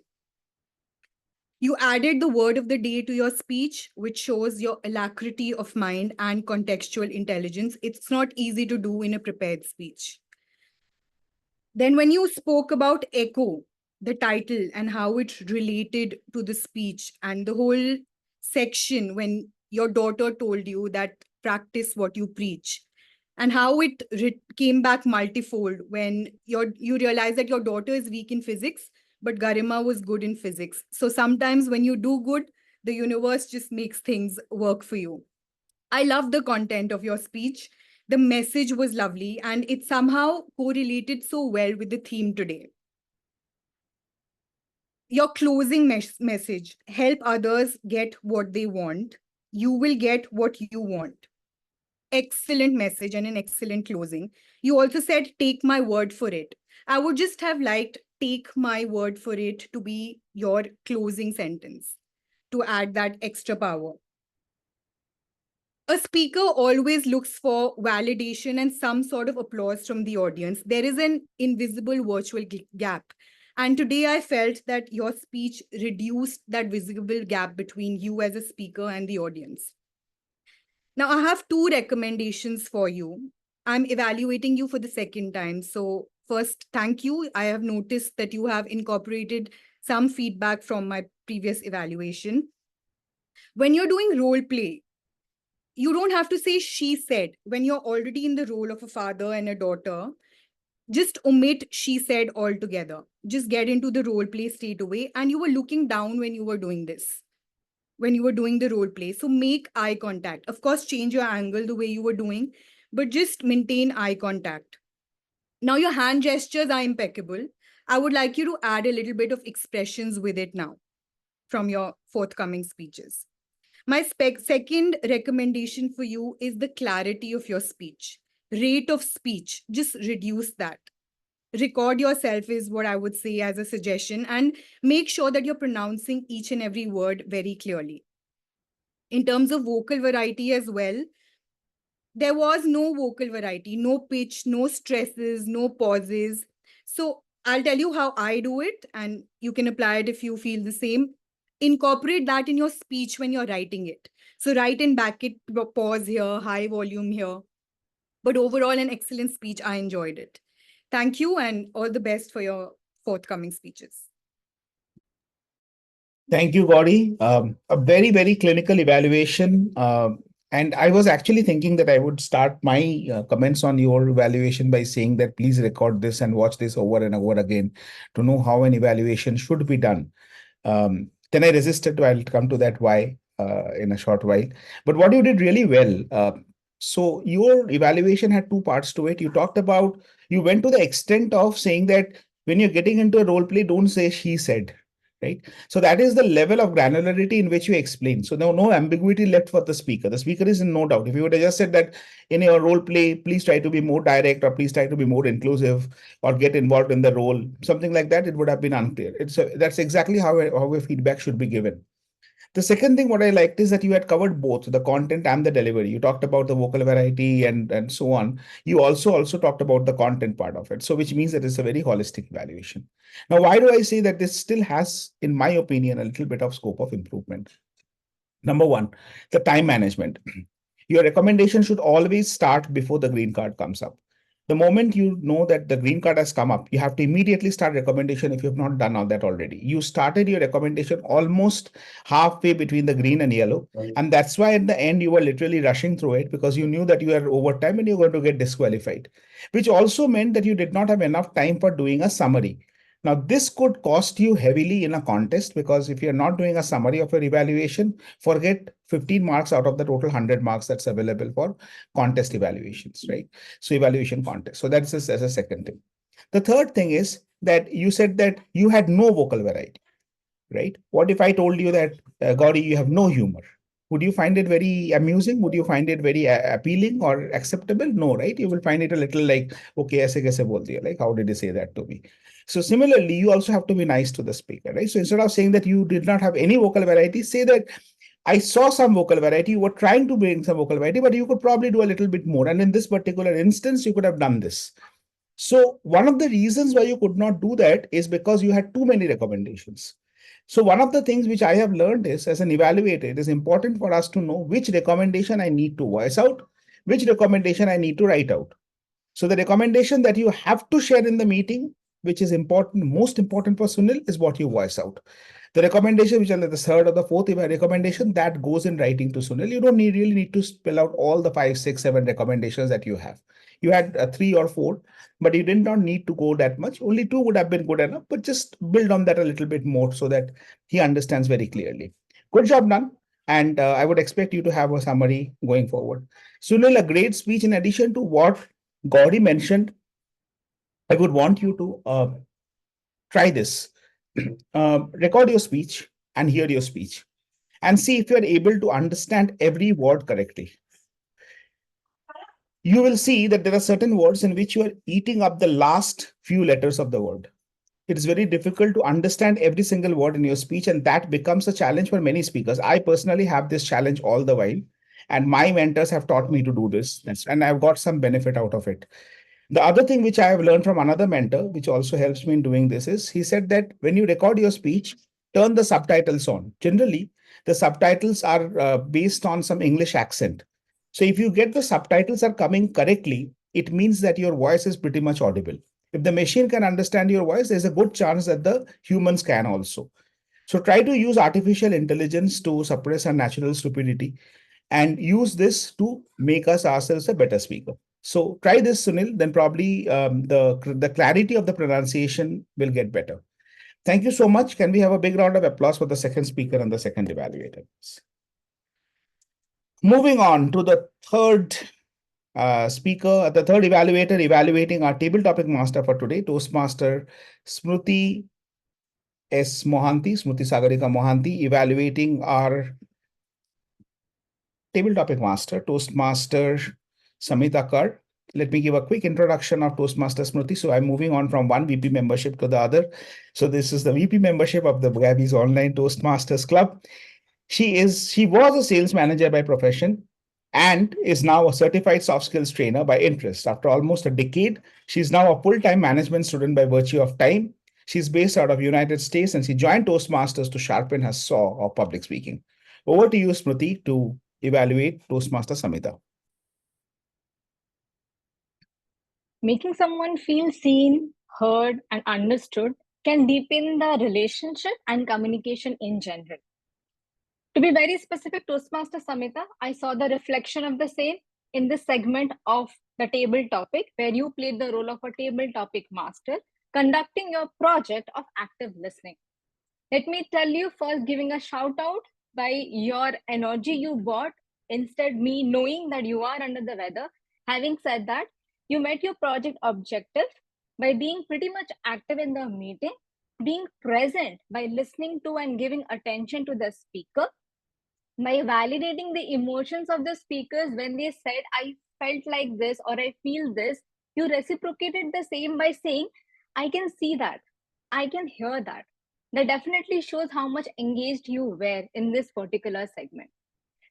You added the word of the day to your speech, which shows your alacrity of mind and contextual intelligence. It's not easy to do in a prepared speech. Then when you spoke about echo, the title and how it related to the speech and the whole section when your daughter told you that practice what you preach, and how it came back multifold when you realize that your daughter is weak in physics, but Garima was good in physics. So sometimes when you do good, the universe just makes things work for you. I love the content of your speech. The message was lovely, and it somehow correlated so well with the theme today. Your closing message: help others get what they want. You will get what you want. Excellent message and an excellent closing. You also said, take my word for it. I would just have liked take my word for it to be your closing sentence to add that extra power. A speaker always looks for validation and some sort of applause from the audience. There is an invisible virtual gap. And today I felt that your speech reduced that visible gap between you as a speaker and the audience. Now, I have 2 recommendations for you. I'm evaluating you for the second time. So first, thank you. I have noticed that you have incorporated some feedback from my previous evaluation. When you're doing role play, you don't have to say she said. When you're already in the role of a father and a daughter, just omit she said altogether. Just get into the role play straight away. And you were looking down when you were doing this, when you were doing the role play. So make eye contact. Of course, change your angle the way you were doing, but just maintain eye contact. Now your hand gestures are impeccable. I would like you to add a little bit of expressions with it now from your forthcoming speeches. My second recommendation for you is the clarity of your speech. Rate of speech, just reduce that. Record yourself is what I would say as a suggestion, and make sure that you're pronouncing each and every word very clearly. In terms of vocal variety as well, there was no vocal variety, no pitch, no stresses, no pauses. So I'll tell you how I do it, and you can apply it if you feel the same. Incorporate that in your speech when you're writing it. So write and back it, pause here, high volume here. But overall, an excellent speech. I enjoyed it. Thank you, and all the best for your forthcoming speeches. Thank you, Gauri. A very, very clinical evaluation. And I was actually thinking that I would start my comments on your evaluation by saying that please record this and watch this over and over again to know how an evaluation should be done. Then I resisted. I'll come to that why in a short while. But what you did really well. So your evaluation had 2 parts to it. You talked about, you went to the extent of saying that when you're getting into a role play, don't say she said. Right. So that is the level of granularity in which you explain. So no ambiguity left for the speaker. The speaker is in no doubt. If you would have just said that in your role play, please try to be more direct, or please try to be more inclusive, or get involved in the role, something like that, it would have been unclear. That's exactly how a feedback should be given. The second thing what I liked is that you had covered both the content and the delivery. You talked about the vocal variety and so on. You also talked about the content part of it. So which means that it's a very holistic evaluation. Now, why do I say that this still has, in my opinion, a little bit of scope of improvement? Number 1, the time management. Your recommendation should always start before the green card comes up. The moment you know that the green card has come up, you have to immediately start recommendation if you have not done all that already. You started your recommendation almost halfway between the green and yellow. And that's why at the end, you were literally rushing through it because you knew that you are over time and you're going to get disqualified, which also meant that you did not have enough time for doing a summary. Now, this could cost you heavily in a contest because if you're not doing a summary of your evaluation, forget 15 marks out of the total 100 marks that's available for contest evaluations, right? So evaluation contest. So that's as a second thing. The third thing is that you said that you had no vocal variety, right? What if I told you that, Gauri, you have no humor? Would you find it very amusing? Would you find it very appealing or acceptable? No, right? You will find it a little like, okay, aise kaise bol diya? Like, how did he say that to me? So similarly, you also have to be nice to the speaker, right? So instead of saying that you did not have any vocal variety, say that I saw some vocal variety, you were trying to bring some vocal variety, but you could probably do a little bit more. And in this particular instance, you could have done this. So one of the reasons why you could not do that is because you had too many recommendations. So one of the things which I have learned is, as an evaluator, it is important for us to know which recommendation I need to voice out, which recommendation I need to write out. So the recommendation that you have to share in the meeting, which is important, most important for Sunil, is what you voice out. The recommendation, which are the third or the fourth recommendation, that goes in writing to Sunil. You don't really need to spell out all the 5, 6, 7 recommendations that you have. You had 3 or 4, but you did not need to go that much. Only 2 would have been good enough, but just build on that a little bit more so that he understands very clearly. Good job done. And I would expect you to have a summary going forward. Sunil, a great speech. In addition to what Gauri mentioned, I would want you to try this. Record your speech and hear your speech and see if you are able to understand every word correctly. You will see that there are certain words in which you are eating up the last few letters of the word. It is very difficult to understand every single word in your speech, and that becomes a challenge for many speakers. I personally have this challenge all the while, and my mentors have taught me to do this, and I've got some benefit out of it. The other thing which I have learned from another mentor, which also helps me in doing this, is he said that when you record your speech, turn the subtitles on. Generally, the subtitles are based on some English accent. So if you get the subtitles are coming correctly, it means that your voice is pretty much audible. If the machine can understand your voice, there's a good chance that the humans can also. So try to use artificial intelligence to suppress our natural stupidity and use this to make us ourselves a better speaker. So try this, Sunil, then probably the clarity of the pronunciation will get better. Thank you so much. Can we have a big round of applause for the second speaker and the second evaluator? Moving on to the third speaker, the third evaluator evaluating our table topic master for today, Toastmaster Smruti S. Mohanty, Smruti Sagarika Mohanty, evaluating our table topic master, Toastmaster Samita Kar. Let me give a quick introduction of Toastmaster Smruti. So I'm moving on from one VP membership to the other. So this is the VP membership of the Gabbys Online Toastmasters Club. She was a sales manager by profession and is now a certified soft skills trainer by interest. After almost a decade, she's now a full-time management student by virtue of time. She's based out of United States and she joined Toastmasters to sharpen her saw of public speaking. Over to you, Smruti, to evaluate Toastmaster Samita. Making someone feel seen, heard, and understood can deepen the relationship and communication in general. To be very specific, Toastmaster Samita, I saw the reflection of the same in this segment of the table topic, where you played the role of a table topic master, conducting your project of active listening. Let me tell you, first giving a shout out by your energy you brought, instead me knowing that you are under the weather. Having said that, you met your project objective by being pretty much active in the meeting, being present by listening to and giving attention to the speaker, by validating the emotions of the speakers when they said, I felt like this or I feel this. You reciprocated the same by saying, I can see that, I can hear that. That definitely shows how much engaged you were in this particular segment.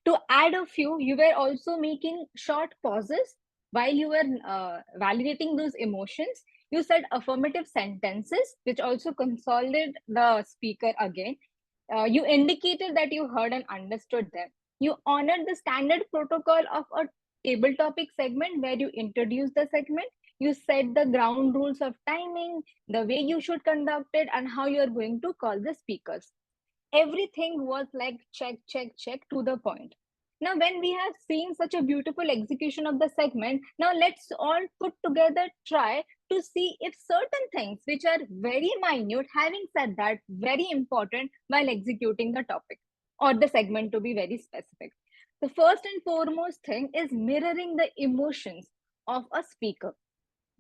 To add a few, you were also making short pauses while you were validating those emotions. You said affirmative sentences, which also consolidated the speaker again. You indicated that you heard and understood them. You honored the standard protocol of a table topic segment where you introduced the segment. You set the ground rules of timing, the way you should conduct it, and how you're going to call the speakers. Everything was like check, check, check to the point. Now, when we have seen such a beautiful execution of the segment, now let's all put together, try to see if certain things which are very minute, having said that, very important while executing the topic or the segment, to be very specific. The first and foremost thing is mirroring the emotions of a speaker.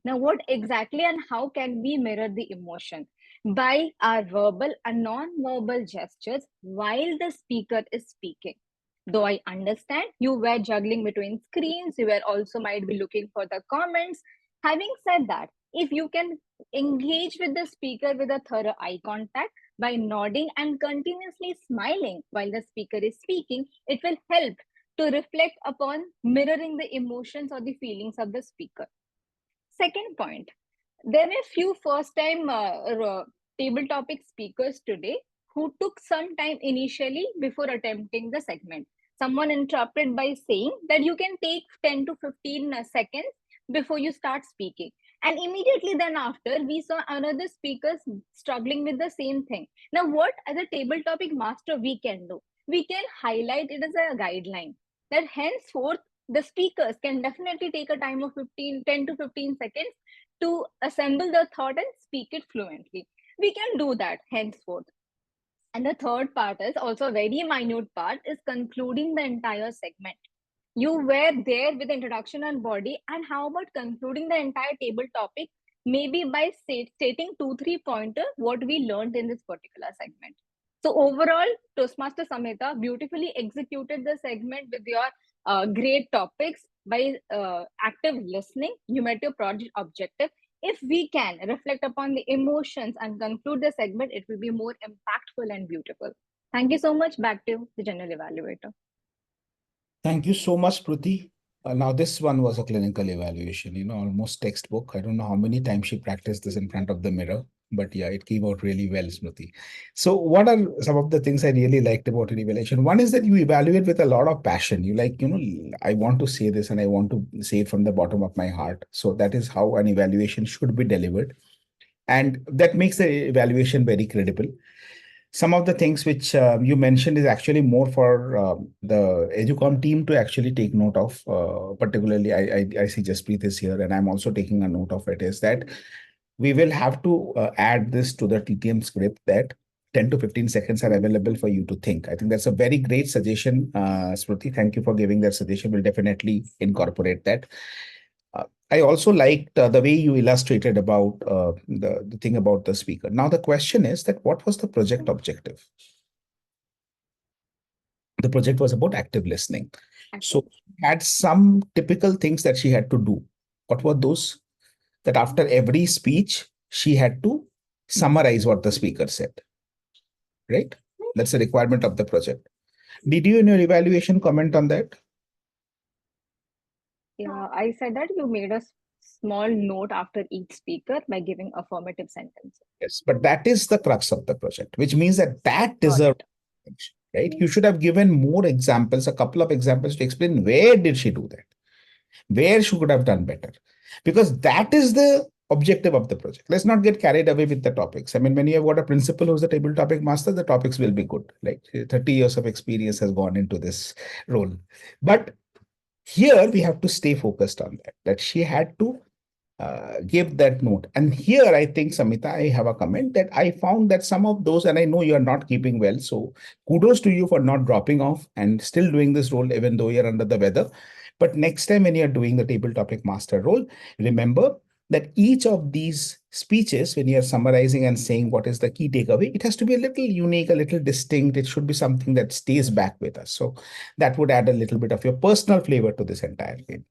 Now, what exactly and how can we mirror the emotion? By our verbal and non-verbal gestures while the speaker is speaking. Though I understand you were juggling between screens, you were also might be looking for the comments. Having said that, if you can engage with the speaker with a thorough eye contact by nodding and continuously smiling while the speaker is speaking, it will help to reflect upon mirroring the emotions or the feelings of the speaker. Second point, there were few first-time table topic speakers today who took some time initially before attempting the segment. Someone interrupted by saying that you can take 10 to 15 seconds before you start speaking. And immediately then after, we saw another speakers struggling with the same thing. Now, what as a table topic master we can do? We can highlight it as a guideline that henceforth the speakers can definitely take a time of 10 to 15 seconds to assemble the thought and speak it fluently. We can do that henceforth. And the third part is also a very minute part is concluding the entire segment. You were there with introduction and body, and how about concluding the entire table topic, maybe by stating 2-3 pointers what we learned in this particular segment. So overall, Toastmaster Samita beautifully executed the segment with your great topics by active listening. You met your project objective. If we can reflect upon the emotions and conclude the segment, it will be more impactful and beautiful. Thank you so much. Back to the general evaluator. Thank you so much, Smruti. Now, this one was a clinical evaluation, almost textbook. I don't know how many times she practiced this in front of the mirror, but yeah, it came out really well, Smruti. So what are some of the things I really liked about an evaluation? One is that you evaluate with a lot of passion. You like, I want to say this and I want to say it from the bottom of my heart. So that is how an evaluation should be delivered. And that makes the evaluation very credible. Some of the things which you mentioned is actually more for the Educom team to actually take note of. Particularly, I see Jaspreet is here, and I'm also taking a note of it, is that we will have to add this to the TTM script that 10 to 15 seconds are available for you to think. I think that's a very great suggestion, Smruti. Thank you for giving that suggestion. We'll definitely incorporate that. I also liked the way you illustrated about the thing about the speaker. Now, the question is that what was the project objective? The project was about active listening. So had some typical things that she had to do. What were those? That after every speech, she had to summarize what the speaker said. Right? That's the requirement of the project. Did you in your evaluation comment on that? Yeah, I said that you made a small note after each speaker by giving affirmative sentences. Yes, but that is the crux of the project, which means that deserves attention, right? You should have given more examples, a couple of examples to explain where did she do that, where she could have done better, because that is the objective of the project. Let's not get carried away with the topics. I mean, when you have got a principal who's a table topic master, the topics will be good. Like 30 years of experience has gone into this role. But here we have to stay focused on that she had to give that note. And here I think, Samita, I have a comment that I found that some of those, and I know you are not keeping well, so kudos to you for not dropping off and still doing this role even though you're under the weather. But next time when you're doing the table topic master role, remember that each of these speeches, when you're summarizing and saying what is the key takeaway, it has to be a little unique, a little distinct. It should be something that stays back with us. So that would add a little bit of your personal flavor to this entire thing.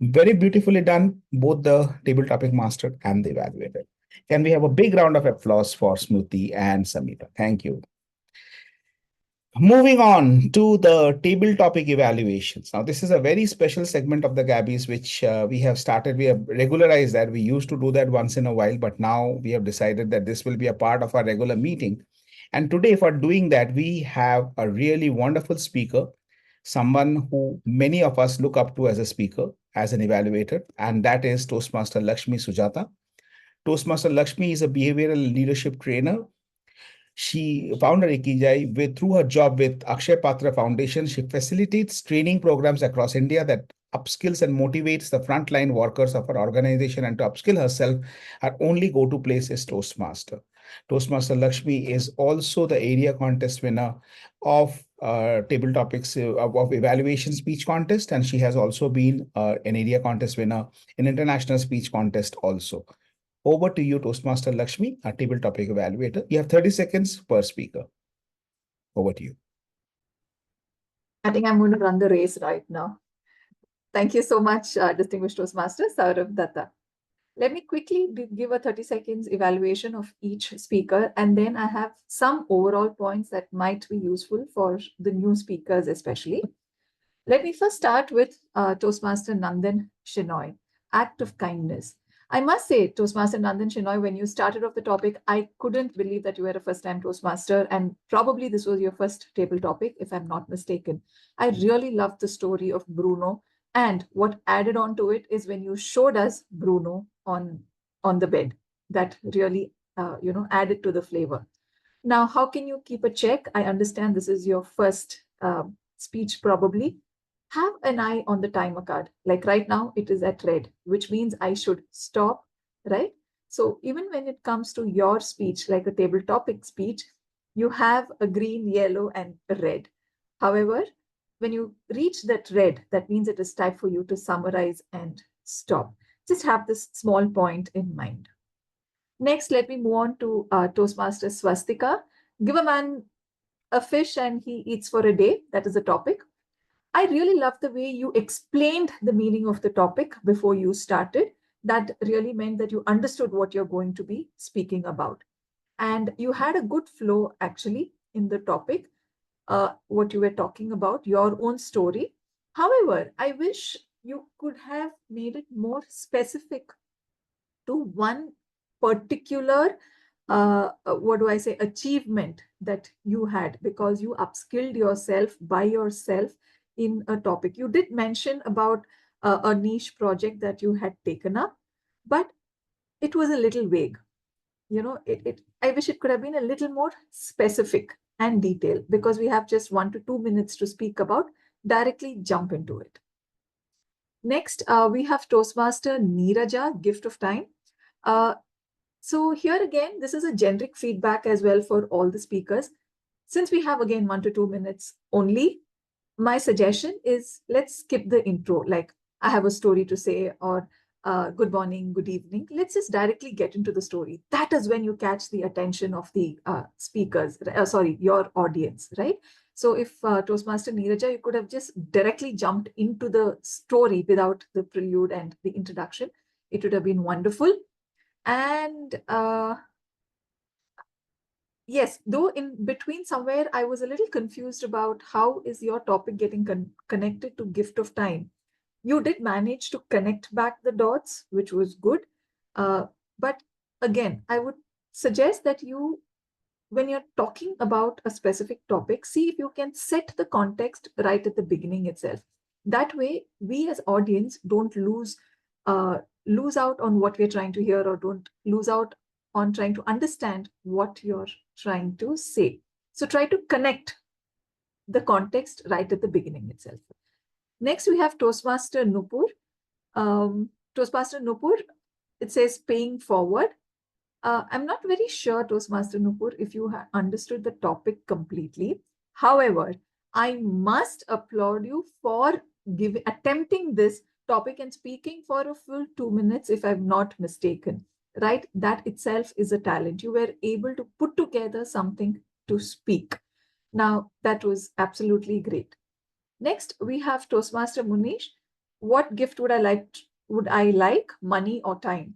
Very beautifully done, both the table topic master and the evaluator. Can we have a big round of applause for Smruti and Samita? Thank you. Moving on to the table topic evaluations. Now, this is a very special segment of the Gabbys, which we have started. We have regularized that. We used to do that once in a while, but now we have decided that this will be a part of our regular meeting. And today, for doing that, we have a really wonderful speaker, someone who many of us look up to as a speaker, as an evaluator, and that is Toastmaster Lakshmi Sujatha. Toastmaster Lakshmi is a behavioral leadership trainer. She founded Upadhyay through her job with Akshaya Patra Foundation. She facilitates training programs across India that upskills and motivates the frontline workers of her organization, and to upskill herself, her only go-to place is Toastmaster. Toastmaster Lakshmi is also the area contest winner of table topics of evaluation speech contest, and she has also been an area contest winner in international speech contest also. Over to you, Toastmaster Lakshmi, our table topic evaluator. You have 30 seconds per speaker. Over to you. I think I'm going to run the race right now. Thank you so much, distinguished Toastmaster Sourav Dutta. Let me quickly give a 30 seconds evaluation of each speaker, and then I have some overall points that might be useful for the new speakers especially. Let me first start with Toastmaster Nandan Shenoy, Act of Kindness. I must say, Toastmaster Nandan Shenoy, when you started off the topic, I couldn't believe that you were a first-time Toastmaster, and probably this was your first table topic, if I'm not mistaken. I really loved the story of Bruno And what added on to it is when you showed us Bruno on the bed, that really added to the flavor. Now, how can you keep a check? I understand this is your first speech probably. Have an eye on the timer card. Like right now, it is at red, which means I should stop, right? So even when it comes to your speech, like a table topic speech, you have a green, yellow, and red. However, when you reach that red, that means it is time for you to summarize and stop. Just have this small point in mind. Next, let me move on to Toastmaster Swastika. Give a man a fish and he eats for a day. That is the topic. I really love the way you explained the meaning of the topic before you started. That really meant that you understood what you're going to be speaking about. And you had a good flow actually in the topic, what you were talking about, your own story. However, I wish you could have made it more specific to one particular achievement that you had, because you upskilled yourself by yourself in a topic. You did mention about a niche project that you had taken up, but it was a little vague. I wish it could have been a little more specific and detailed, because we have just 1 to 2 minutes to speak about. Directly jump into it. Next, we have Toastmaster Neeraja, gift of time. So here again, this is a generic feedback as well for all the speakers. Since we have again 1 to 2 minutes only, my suggestion is let's skip the intro, like I have a story to say, or good morning, good evening. Let's just directly get into the story. That is when you catch the attention of the speakers, your audience, right? So if Toastmaster Neeraja, you could have just directly jumped into the story without the prelude and the introduction. It would have been wonderful. And yes, though in between somewhere, I was a little confused about how is your topic getting connected to gift of time. You did manage to connect back the dots, which was good. But again, I would suggest that you, when you're talking about a specific topic, see if you can set the context right at the beginning itself. That way, we as audience don't lose out on what we're trying to hear, or don't lose out on trying to understand what you're trying to say. So try to connect the context right at the beginning itself. Next, we have Toastmaster Nupur. Toastmaster Nupur, it says paying forward. I'm not very sure, Toastmaster Nupur, if you have understood the topic completely. However, I must applaud you for attempting this topic and speaking for a full 2 minutes, if I'm not mistaken, right? That itself is a talent. You were able to put together something to speak. Now, that was absolutely great. Next, we have Toastmaster Munish. What gift would I like, money or time?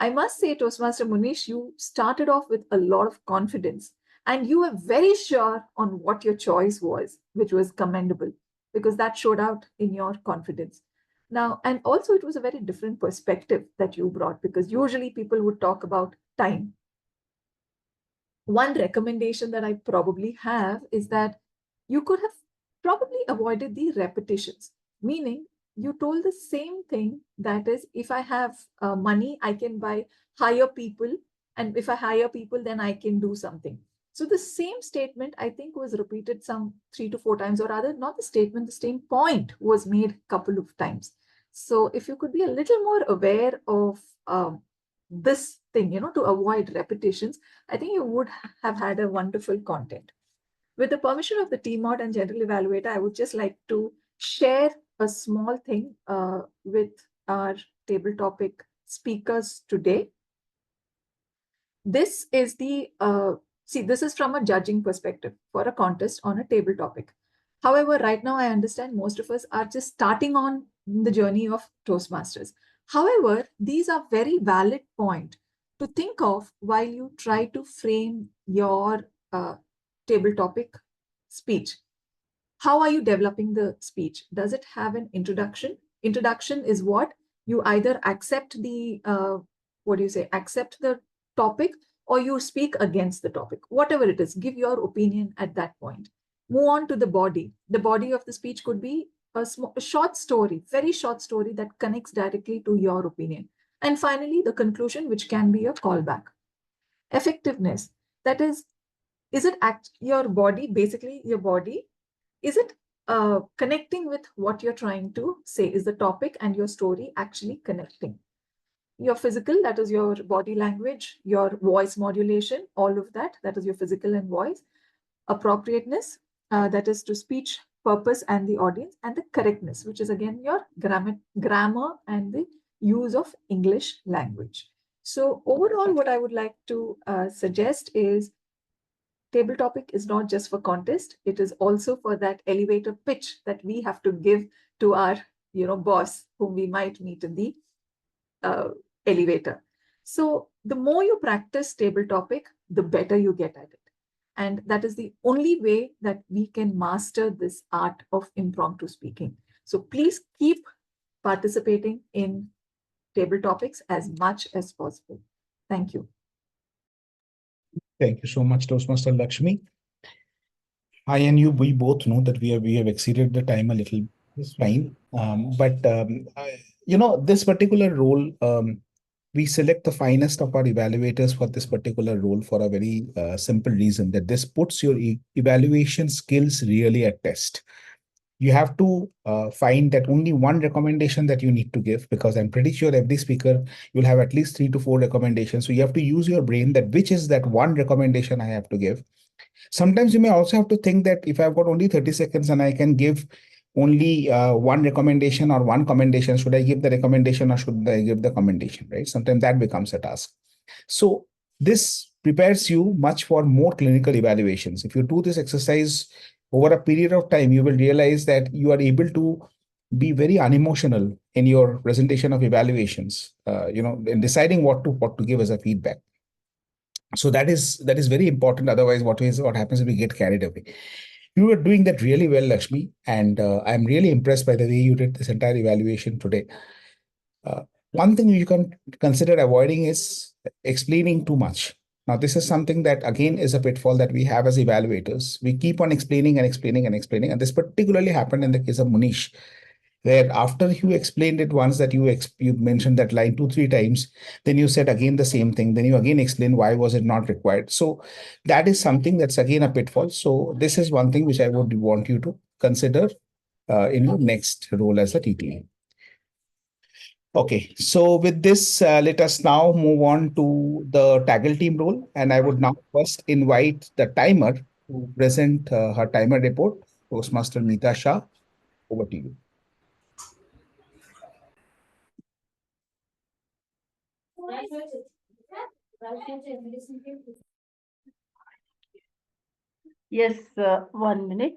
I must say, Toastmaster Munish, you started off with a lot of confidence, and you were very sure on what your choice was, which was commendable, because that showed out in your confidence. Now, and also it was a very different perspective that you brought, because usually people would talk about time. One recommendation that I probably have is that you could have probably avoided the repetitions, meaning you told the same thing, that is, if I have money, I can hire people, and if I hire people, then I can do something. So the same statement, I think, was repeated some 3 to 4 times, or rather not the statement, the same point was made a couple of times. So if you could be a little more aware of this thing, to avoid repetitions, I think you would have had a wonderful content. With the permission of the TMOD and General Evaluator, I would just like to share a small thing with our table topic speakers today. This is this is from a judging perspective for a contest on a table topic. However, right now, I understand most of us are just starting on the journey of Toastmasters. However, these are very valid points to think of while you try to frame your table topic speech. How are you developing the speech? Does it have an introduction? Introduction is what? You either accept the, accept the topic, or you speak against the topic. Whatever it is, give your opinion at that point. Move on to the body. The body of the speech could be a short story, very short story that connects directly to your opinion. And finally, the conclusion, which can be a callback. Effectiveness, that is it your body, basically your body, is it connecting with what you're trying to say? Is the topic and your story actually connecting? Your physical, that is your body language, your voice modulation, all of that, that is your physical and voice. Appropriateness, that is to speech purpose and the audience, and the correctness, which is again your grammar and the use of English language. So overall, what I would like to suggest is table topic is not just for contest. It is also for that elevator pitch that we have to give to our boss, whom we might meet in the elevator. So the more you practice table topic, the better you get at it. And that is the only way that we can master this art of impromptu speaking. So please keep participating in table topics as much as possible. Thank you. Thank you so much, Toastmaster Lakshmi. I and you, we both know that we have exceeded the time a little. It's fine. This particular role, we select the finest of our evaluators for this particular role for a very simple reason, that this puts your evaluation skills really at test. You have to find that only one recommendation that you need to give, because I'm pretty sure every speaker will have at least 3 to 4 recommendations. So you have to use your brain that which is that one recommendation I have to give. Sometimes you may also have to think that if I've got only 30 seconds and I can give only one recommendation or one commendation, should I give the recommendation or should I give the commendation, right? Sometimes that becomes a task. So this prepares you much for more clinical evaluations. If you do this exercise over a period of time, you will realize that you are able to be very unemotional in your presentation of evaluations, in deciding what to give as a feedback. So that is very important. Otherwise, what happens is we get carried away. You were doing that really well, Lakshmi, and I'm really impressed by the way you did this entire evaluation today. One thing you can consider avoiding is explaining too much. Now, this is something that, again, is a pitfall that we have as evaluators. We keep on explaining and explaining and explaining. And this particularly happened in the case of Munish, where after you explained it once that you mentioned that line 2-3 times, then you said again the same thing. Then you again explain why was it not required. So that is something that's again a pitfall. So this is one thing which I would want you to consider in your next role as a TTA. Okay, so with this, let us now move on to the TAGL team role. And I would now first invite the timer to present her timer report. Toastmaster Mita Shah, over to you. Yes, 1 minute.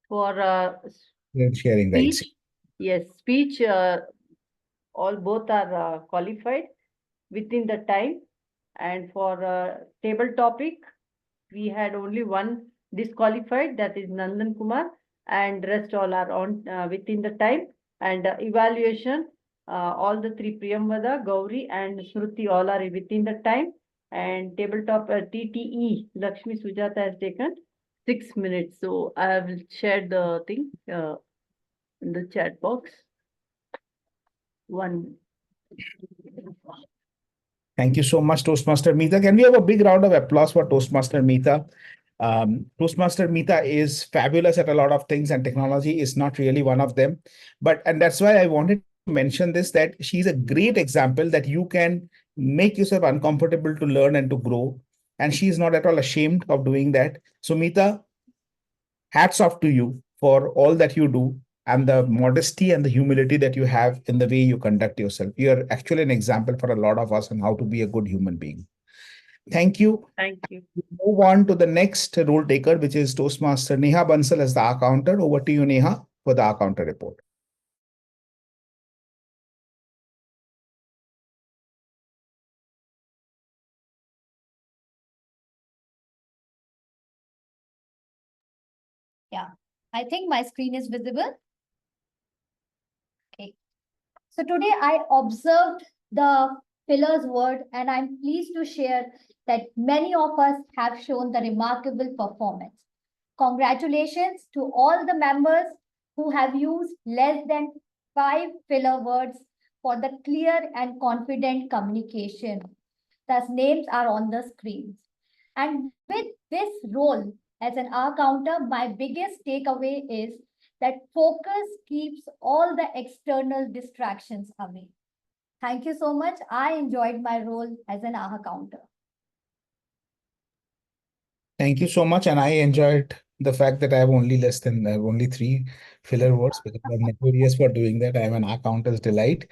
For sharing rights. speech, yes, speech, all both are qualified within the time. And for table topic, we had only one disqualified, that is Nandan Kumar, and rest all are on within the time. And evaluation, all the 3, Priyamvada, Gauri and Smruti, all are within the time. And tabletop TTE, Lakshmi Sujatha has taken 6 minutes. So I will share the thing in the chat box. 1 minute. Thank you so much, Toastmaster Mita. Can we have a big round of applause for Toastmaster Mita? Toastmaster Mita is fabulous at a lot of things, and technology is not really one of them. And that's why I wanted to mention this, that she's a great example that you can make yourself uncomfortable to learn and to grow. And she is not at all ashamed of doing that. So Mita, hats off to you for all that you do and the modesty and the humility that you have in the way you conduct yourself. You're actually an example for a lot of us on how to be a good human being. Thank you. Thank you. Move on to the next role taker, which is Toastmaster Neha Bansal as the accountant. Over to you, Neha, for the accountant report. Yeah, I think my screen is visible. Okay. So today I observed the pillars word, and I'm pleased to share that many of us have shown the remarkable performance. Congratulations to all the members who have used less than 5 filler words for the clear and confident communication. Thus, names are on the screens. And with this role as an R counter, my biggest takeaway is that focus keeps all the external distractions away. Thank you so much. I enjoyed my role as an AHA counter. Thank you so much. And I enjoyed the fact that I have only 3 filler words because I'm notorious for doing that. I'm an accounter's delight.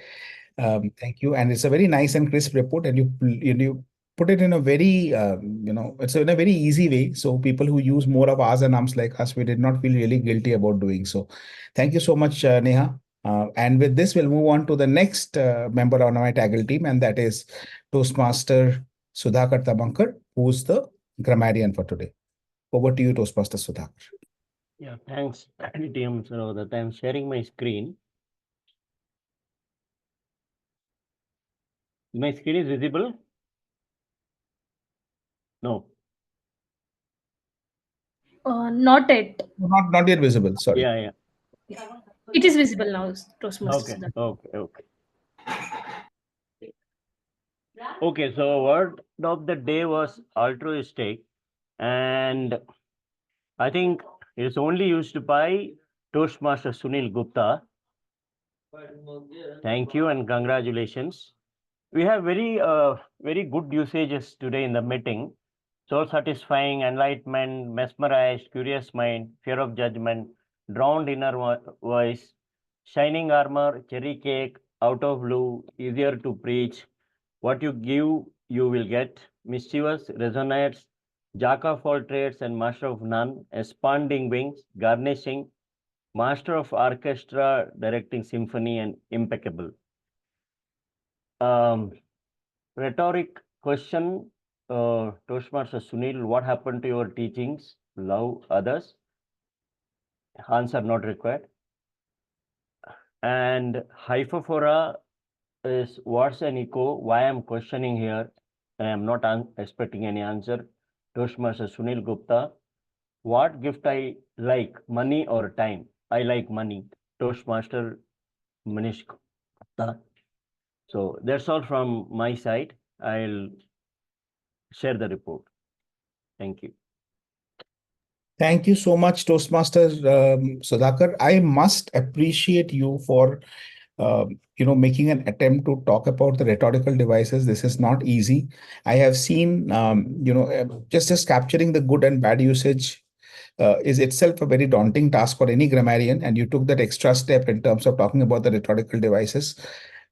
Thank you. And it's a very nice and crisp report. And you put it in a very, it's in a very easy way. So people who use more of R's and Ums like us, we did not feel really guilty about doing so. Thank you so much, Neha. And with this, we'll move on to the next member on my TAGL team, and that is Toastmaster Sudhakar Thamankar, who's the grammarian for today. Over to you, Toastmaster Sudhakar. Yeah, thanks, TM. So that I'm sharing my screen. My screen is visible? No. Not yet. Not yet visible. Sorry. Yeah. It is visible now, Toastmasters. Okay. Okay, so word of the day was altruistic, and I think it's only used by Toastmaster Sunil Gupta. Thank you and congratulations. We have very good usages today in the meeting. Soul satisfying, enlightenment, mesmerized, curious mind, fear of judgment, drowned inner voice, shining armor, cherry cake, out of blue, easier to preach, what you give, you will get, mischievous, resonates, jack of all trades and master of none, expanding wings, garnishing, master of orchestra, directing symphony, and impeccable. Rhetoric question, Toastmaster Sunil, what happened to your teachings? Love others? Answer not required. And hypophora is what's an echo? Why I'm questioning here? And I'm not expecting any answer. Toastmaster Sunil Gupta, what gift I like, money or time? I like money. Toastmaster Manish Gupta. So that's all from my side. I'll share the report. Thank you. Thank you so much, Toastmaster Sudhakar. I must appreciate you for making an attempt to talk about the rhetorical devices. This is not easy. I have seen, just capturing the good and bad usage is itself a very daunting task for any grammarian. And you took that extra step in terms of talking about the rhetorical devices.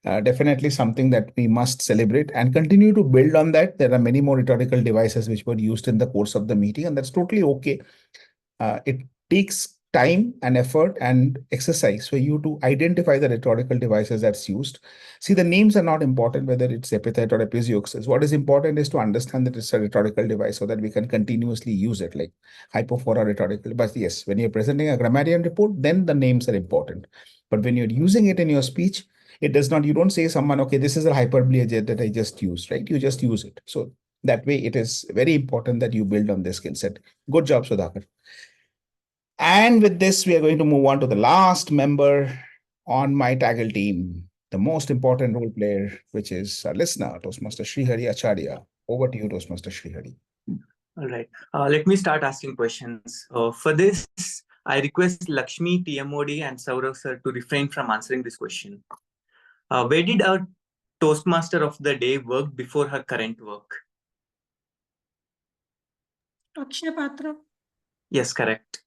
Definitely something that we must celebrate and continue to build on that. There are many more rhetorical devices which were used in the course of the meeting, and that's totally okay. It takes time and effort and exercise for you to identify the rhetorical devices that's used. See, the names are not important, whether it's epithet or episioxis. What is important is to understand that it's a rhetorical device so that we can continuously use it, like hypophora rhetorical. But yes, when you're presenting a grammarian report, then the names are important. But when you're using it in your speech, it does not, you don't say someone, okay, this is a hyperbole that I just used, right? You just use it. So that way it is very important that you build on this skill set. Good job, Sudhakar. And with this, we are going to move on to the last member on my TAGL team, the most important role player, which is our listener, Toastmaster Sreehari Acharya. Over to you, Toastmaster Sreehari. All right. Let me start asking questions. For this, I request Lakshmi, TMOD, and Sourav sir to refrain from answering this question. Where did our Toastmaster of the day work before her current work? Akshaya Patra. Yes, correct.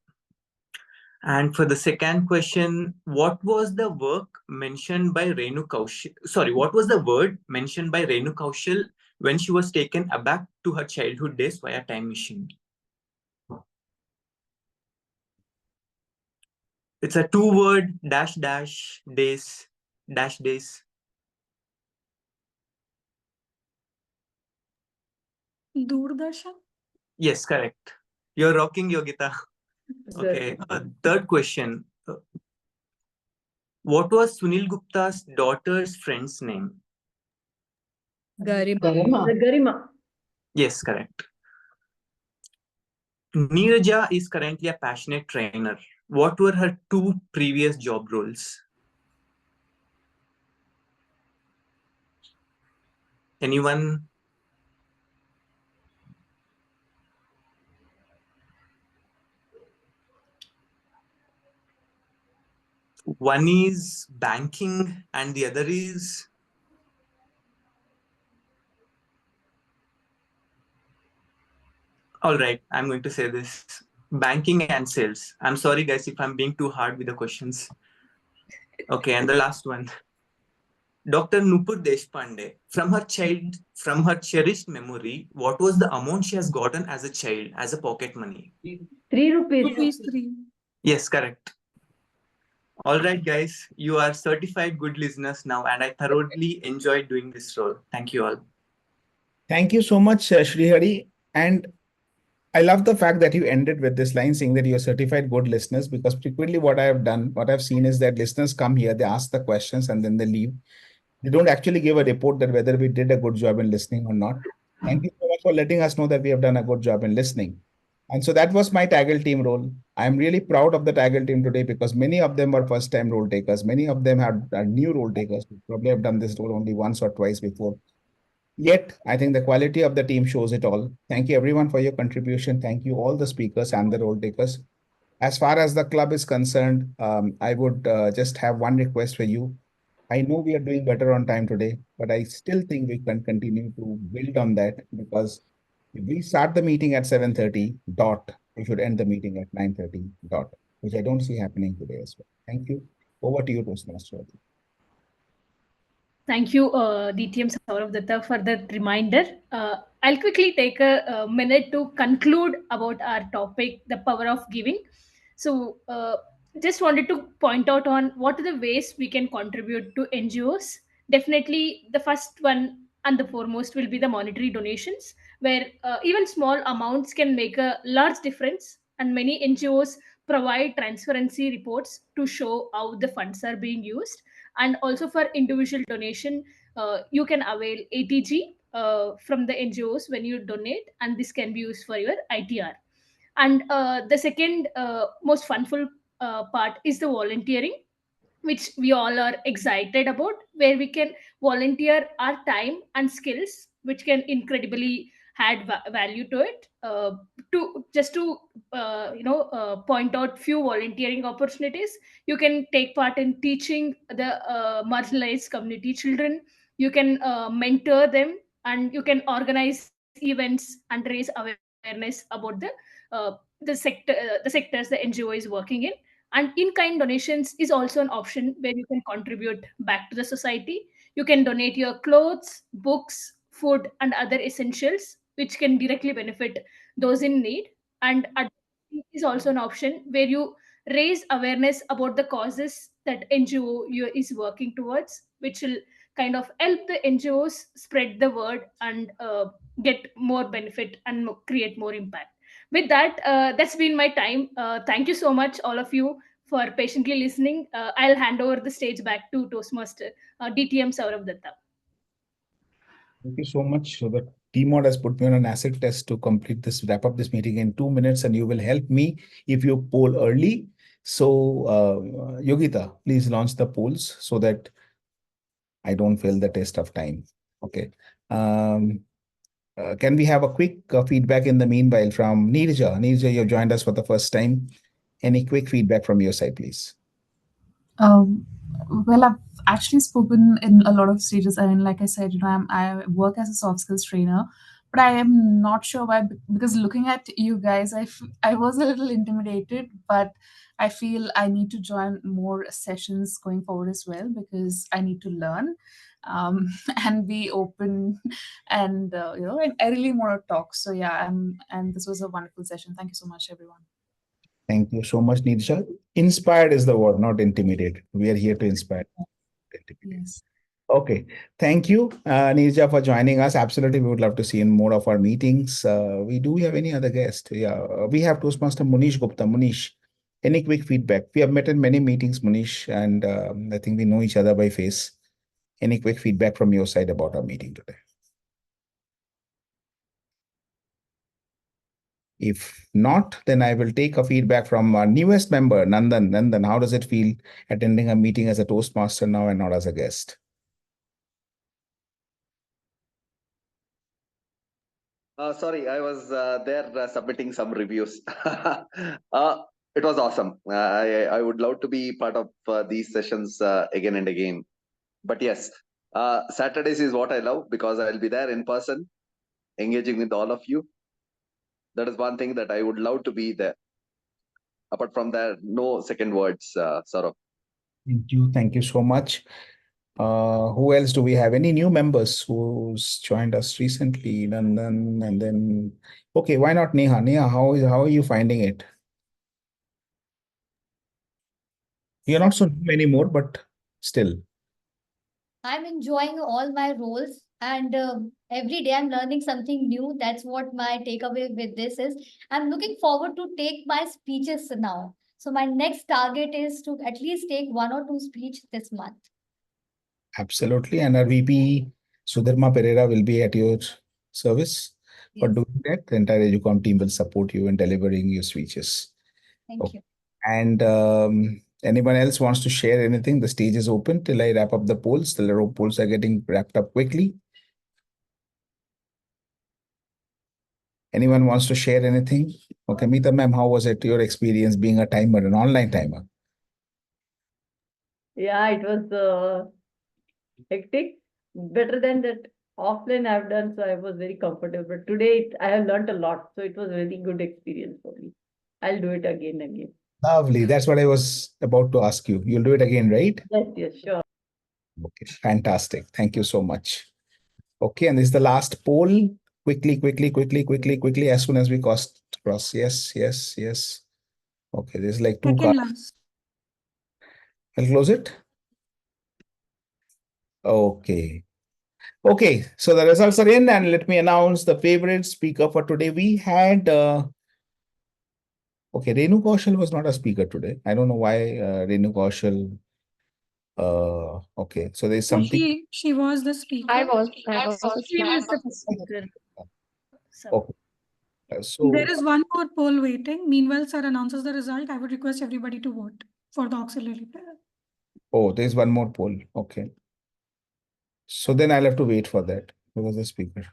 And for the second question, what was the work mentioned by Renu Kaushal? Sorry, what was the word mentioned by Renu Kaushal when she was taken aback to her childhood days via time machine? It's a 2-word dash days. Doordarshan? Yes, correct. You're rocking, Yogita. Okay. Third question. What was Sunil Gupta's daughter's friend's name? Garima. Yes, correct. Neeraja is currently a passionate trainer. What were her 2 previous job roles? Anyone? One is banking and the other is... All right, I'm going to say this. Banking and sales. I'm sorry, guys, if I'm being too hard with the questions. Okay, and the last one. Dr. Nupur Deshpande, from her cherished memory, what was the amount she has gotten as a child, as a pocket money? 3 rupees. Rupees 3. Yes, correct. All right, guys, you are certified good listeners now, and I thoroughly enjoyed doing this role. Thank you all. Thank you so much, Sreehari. And I love the fact that you ended with this line saying that you're certified good listeners, because frequently what I've seen is that listeners come here, they ask the questions and then they leave. They don't actually give a report that whether we did a good job in listening or not. Thank you so much for letting us know that we have done a good job in listening. And so that was my TAGL team role. I'm really proud of the TAGL team today because many of them were first-time role takers. Many of them are new role takers who probably have done this role only once or twice before. Yet, I think the quality of the team shows it all. Thank you everyone for your contribution. Thank you all the speakers and the role takers. As far as the club is concerned, I would just have one request for you. I know we are doing better on time today, but I still think we can continue to build on that, because if we start the meeting at 7:30 dot, we should end the meeting at 9:30 dot, which I don't see happening today as well. Thank you. Over to you, Toastmaster. Thank you, DTM Sourav Dutta, for that reminder. I'll quickly take a minute to conclude about our topic, the power of giving. So, just wanted to point out on what are the ways we can contribute to NGOs. Definitely, the first one and the foremost will be the monetary donations, where even small amounts can make a large difference. And many NGOs provide transparency reports to show how the funds are being used. And also for individual donation, you can avail ATG from the NGOs when you donate, and this can be used for your ITR. And the second most funful part is the volunteering, which we all are excited about, where we can volunteer our time and skills, which can incredibly add value to it. To point out few volunteering opportunities, you can take part in teaching the marginalized community children. You can mentor them, and you can organize events and raise awareness about the sectors the NGO is working in. And in-kind donations is also an option where you can contribute back to the society. You can donate your clothes, books, food, and other essentials, which can directly benefit those in need. And advocacy is also an option where you raise awareness about the causes that NGO is working towards, which will kind of help the NGOs spread the word and get more benefit and create more impact. With that, that's been my time. Thank you so much, all of you, for patiently listening. I'll hand over the stage back to Toastmaster DTM Sourav Dutta. Thank you so much. So the TMOD has put me on an acid test to complete this, wrap up this meeting in 2 minutes, and you will help me if you poll early. So, Yogita, please launch the polls so that I don't fail the test of time. Okay. Can we have a quick feedback in the meanwhile from Neeraja? Neeraja, you've joined us for the first time. Any quick feedback from your side, please? Well, I've actually spoken in a lot of stages. I mean, like I said, I work as a soft skills trainer, but I am not sure why. Because looking at you guys, I was a little intimidated, but I feel I need to join more sessions going forward as well, because I need to learn and be open, and and I really want to talk. So yeah, and this was a wonderful session. Thank you so much, everyone. Thank you so much, Neeraja. Inspired is the word, not intimidated. We are here to inspire. Yes. Okay. Thank you, Neeraja, for joining us. Absolutely. We would love to see you in more of our meetings. Do we have any other guest? Yeah, we have Toastmaster Munish Gupta. Munish, any quick feedback? We have met in many meetings, Munish, and I think we know each other by face. Any quick feedback from your side about our meeting today? If not, then I will take a feedback from our newest member, Nandan. Nandan, how does it feel attending a meeting as a Toastmaster now and not as a guest? Sorry, I was there submitting some reviews. It was awesome. I would love to be part of these sessions again and again. But yes, Saturdays is what I love because I'll be there in person, engaging with all of you. That is one thing that I would love to be there. Apart from that, no second words, Saurav. Thank you. Thank you so much. Who else do we have? Any new members who's joined us recently? Nandan, and then, okay, why not Neha? Neha, how are you finding it? You're not so new anymore, but still. I'm enjoying all my roles, and every day I'm learning something new. That's what my takeaway with this is. I'm looking forward to take my speeches now. So my next target is to at least take 1 or 2 speech this month. Absolutely. And our VP, Sudharma Pereira, will be at your service for doing that. The entire EduCom team will support you in delivering your speeches. Thank you. And anyone else wants to share anything? The stage is open till I wrap up the polls. The polls are getting wrapped up quickly. Anyone wants to share anything? Okay, Mita ma'am, how was it your experience being a timer, an online timer? Yeah, it was hectic. Better than that offline I've done, so I was very comfortable. But today I have learned a lot, so it was a very good experience for me. I'll do it again and again. Lovely. That's what I was about to ask you. You'll do it again, right? Yes, sure. Okay, fantastic. Thank you so much. Okay, and this is the last poll. Quickly, as soon as we cross. Yes. Okay, there's like 2 Second cards. last. I'll close it. Okay. Okay, so the results are in, and let me announce the favorite speaker for today. We had okay, Renu Kaushal was not a speaker today. I don't know why Renu Kaushal. Okay, so there's So something. she was the speaker. I was a She was speaker. the speaker. So Okay. So There is one more poll waiting. Meanwhile, sir announces the result. I would request everybody to vote for the auxiliary player. oh, there's one more poll. Okay. So then I'll have to wait for that. Who was the speaker?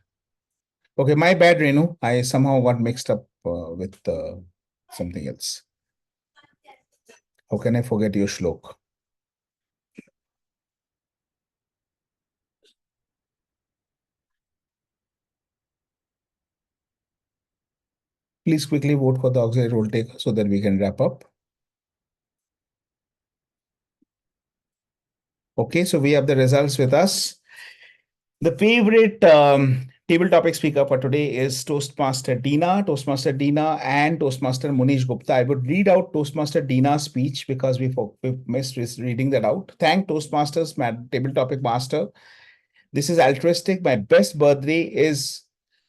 Okay, my bad, Renu. I somehow got mixed up with something else. How can I forget your shlok? Please quickly vote for the auxiliary role taker so that we can wrap up. Okay, so we have the results with us. The favorite table topic speaker for today is Toastmaster Dina, and Toastmaster Munish Gupta. I would read out Toastmaster Dina's speech because we missed reading that out. Thank Toastmasters, table topic master. This is altruistic. My best birthday is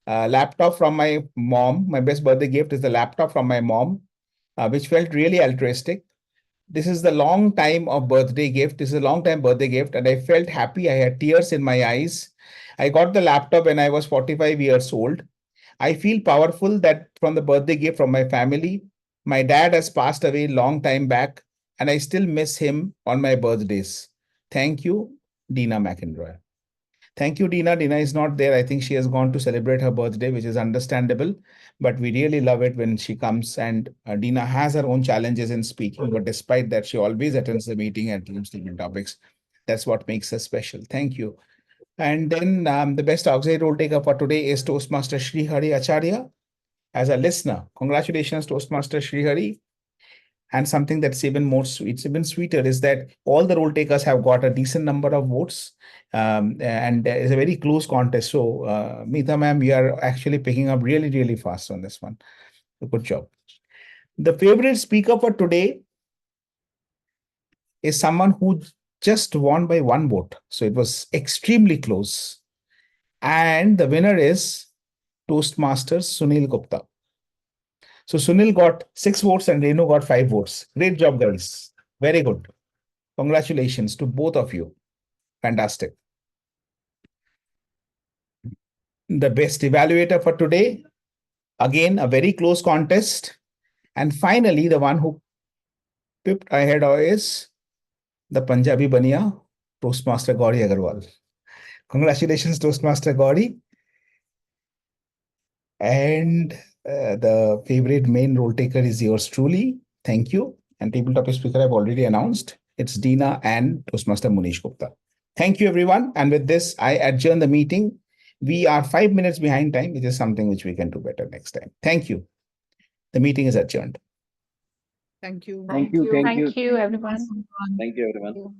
laptop from my mom. My best birthday gift is the laptop from my mom, which felt really altruistic. This is the long time of birthday gift. This is a long time birthday gift, and I felt happy. I had tears in my eyes. I got the laptop when I was 45 years old. I feel powerful that from the birthday gift from my family. My dad has passed away long time back, and I still miss him on my birthdays. Thank you, Dina McEnroy. Thank you, Dina. Dina is not there. I think she has gone to celebrate her birthday, which is understandable. But we really love it when she comes. And Dina has her own challenges in speaking. But despite that, she always attends the meeting and leaves different topics. That's what makes her special. Thank you. And then the best auxiliary role taker for today is Toastmaster Sreehari Acharya as a listener. Congratulations, Toastmaster Sreehari. And something that's even more sweet, it's even sweeter, is that all the role takers have got a decent number of votes. And it's a very close contest. So, Mita ma'am, you are actually picking up really, really fast on this one. Good job. The favorite speaker for today is someone who just won by 1 vote. So it was extremely close. And the winner is Toastmasters Sunil Gupta. So Sunil got 6 votes and Renu got 5 votes. Great job, guys. Very good. Congratulations to both of you. Fantastic. The best evaluator for today Again, a very close contest. And finally, the one who pipped ahead is the Punjabi Bania, Toastmaster Gauri Aggarwal. Congratulations, Toastmaster Gauri. And the favorite main role taker is yours truly. Thank you. And table topic speaker I've already announced. It's Dina and Toastmaster Munish Gupta. Thank you, everyone. And with this, I adjourn the meeting. We are 5 minutes behind time, which is something which we can do better next time. Thank you. The meeting is adjourned. Thank you. Thank you. Thank you, everyone. Thank you, everyone.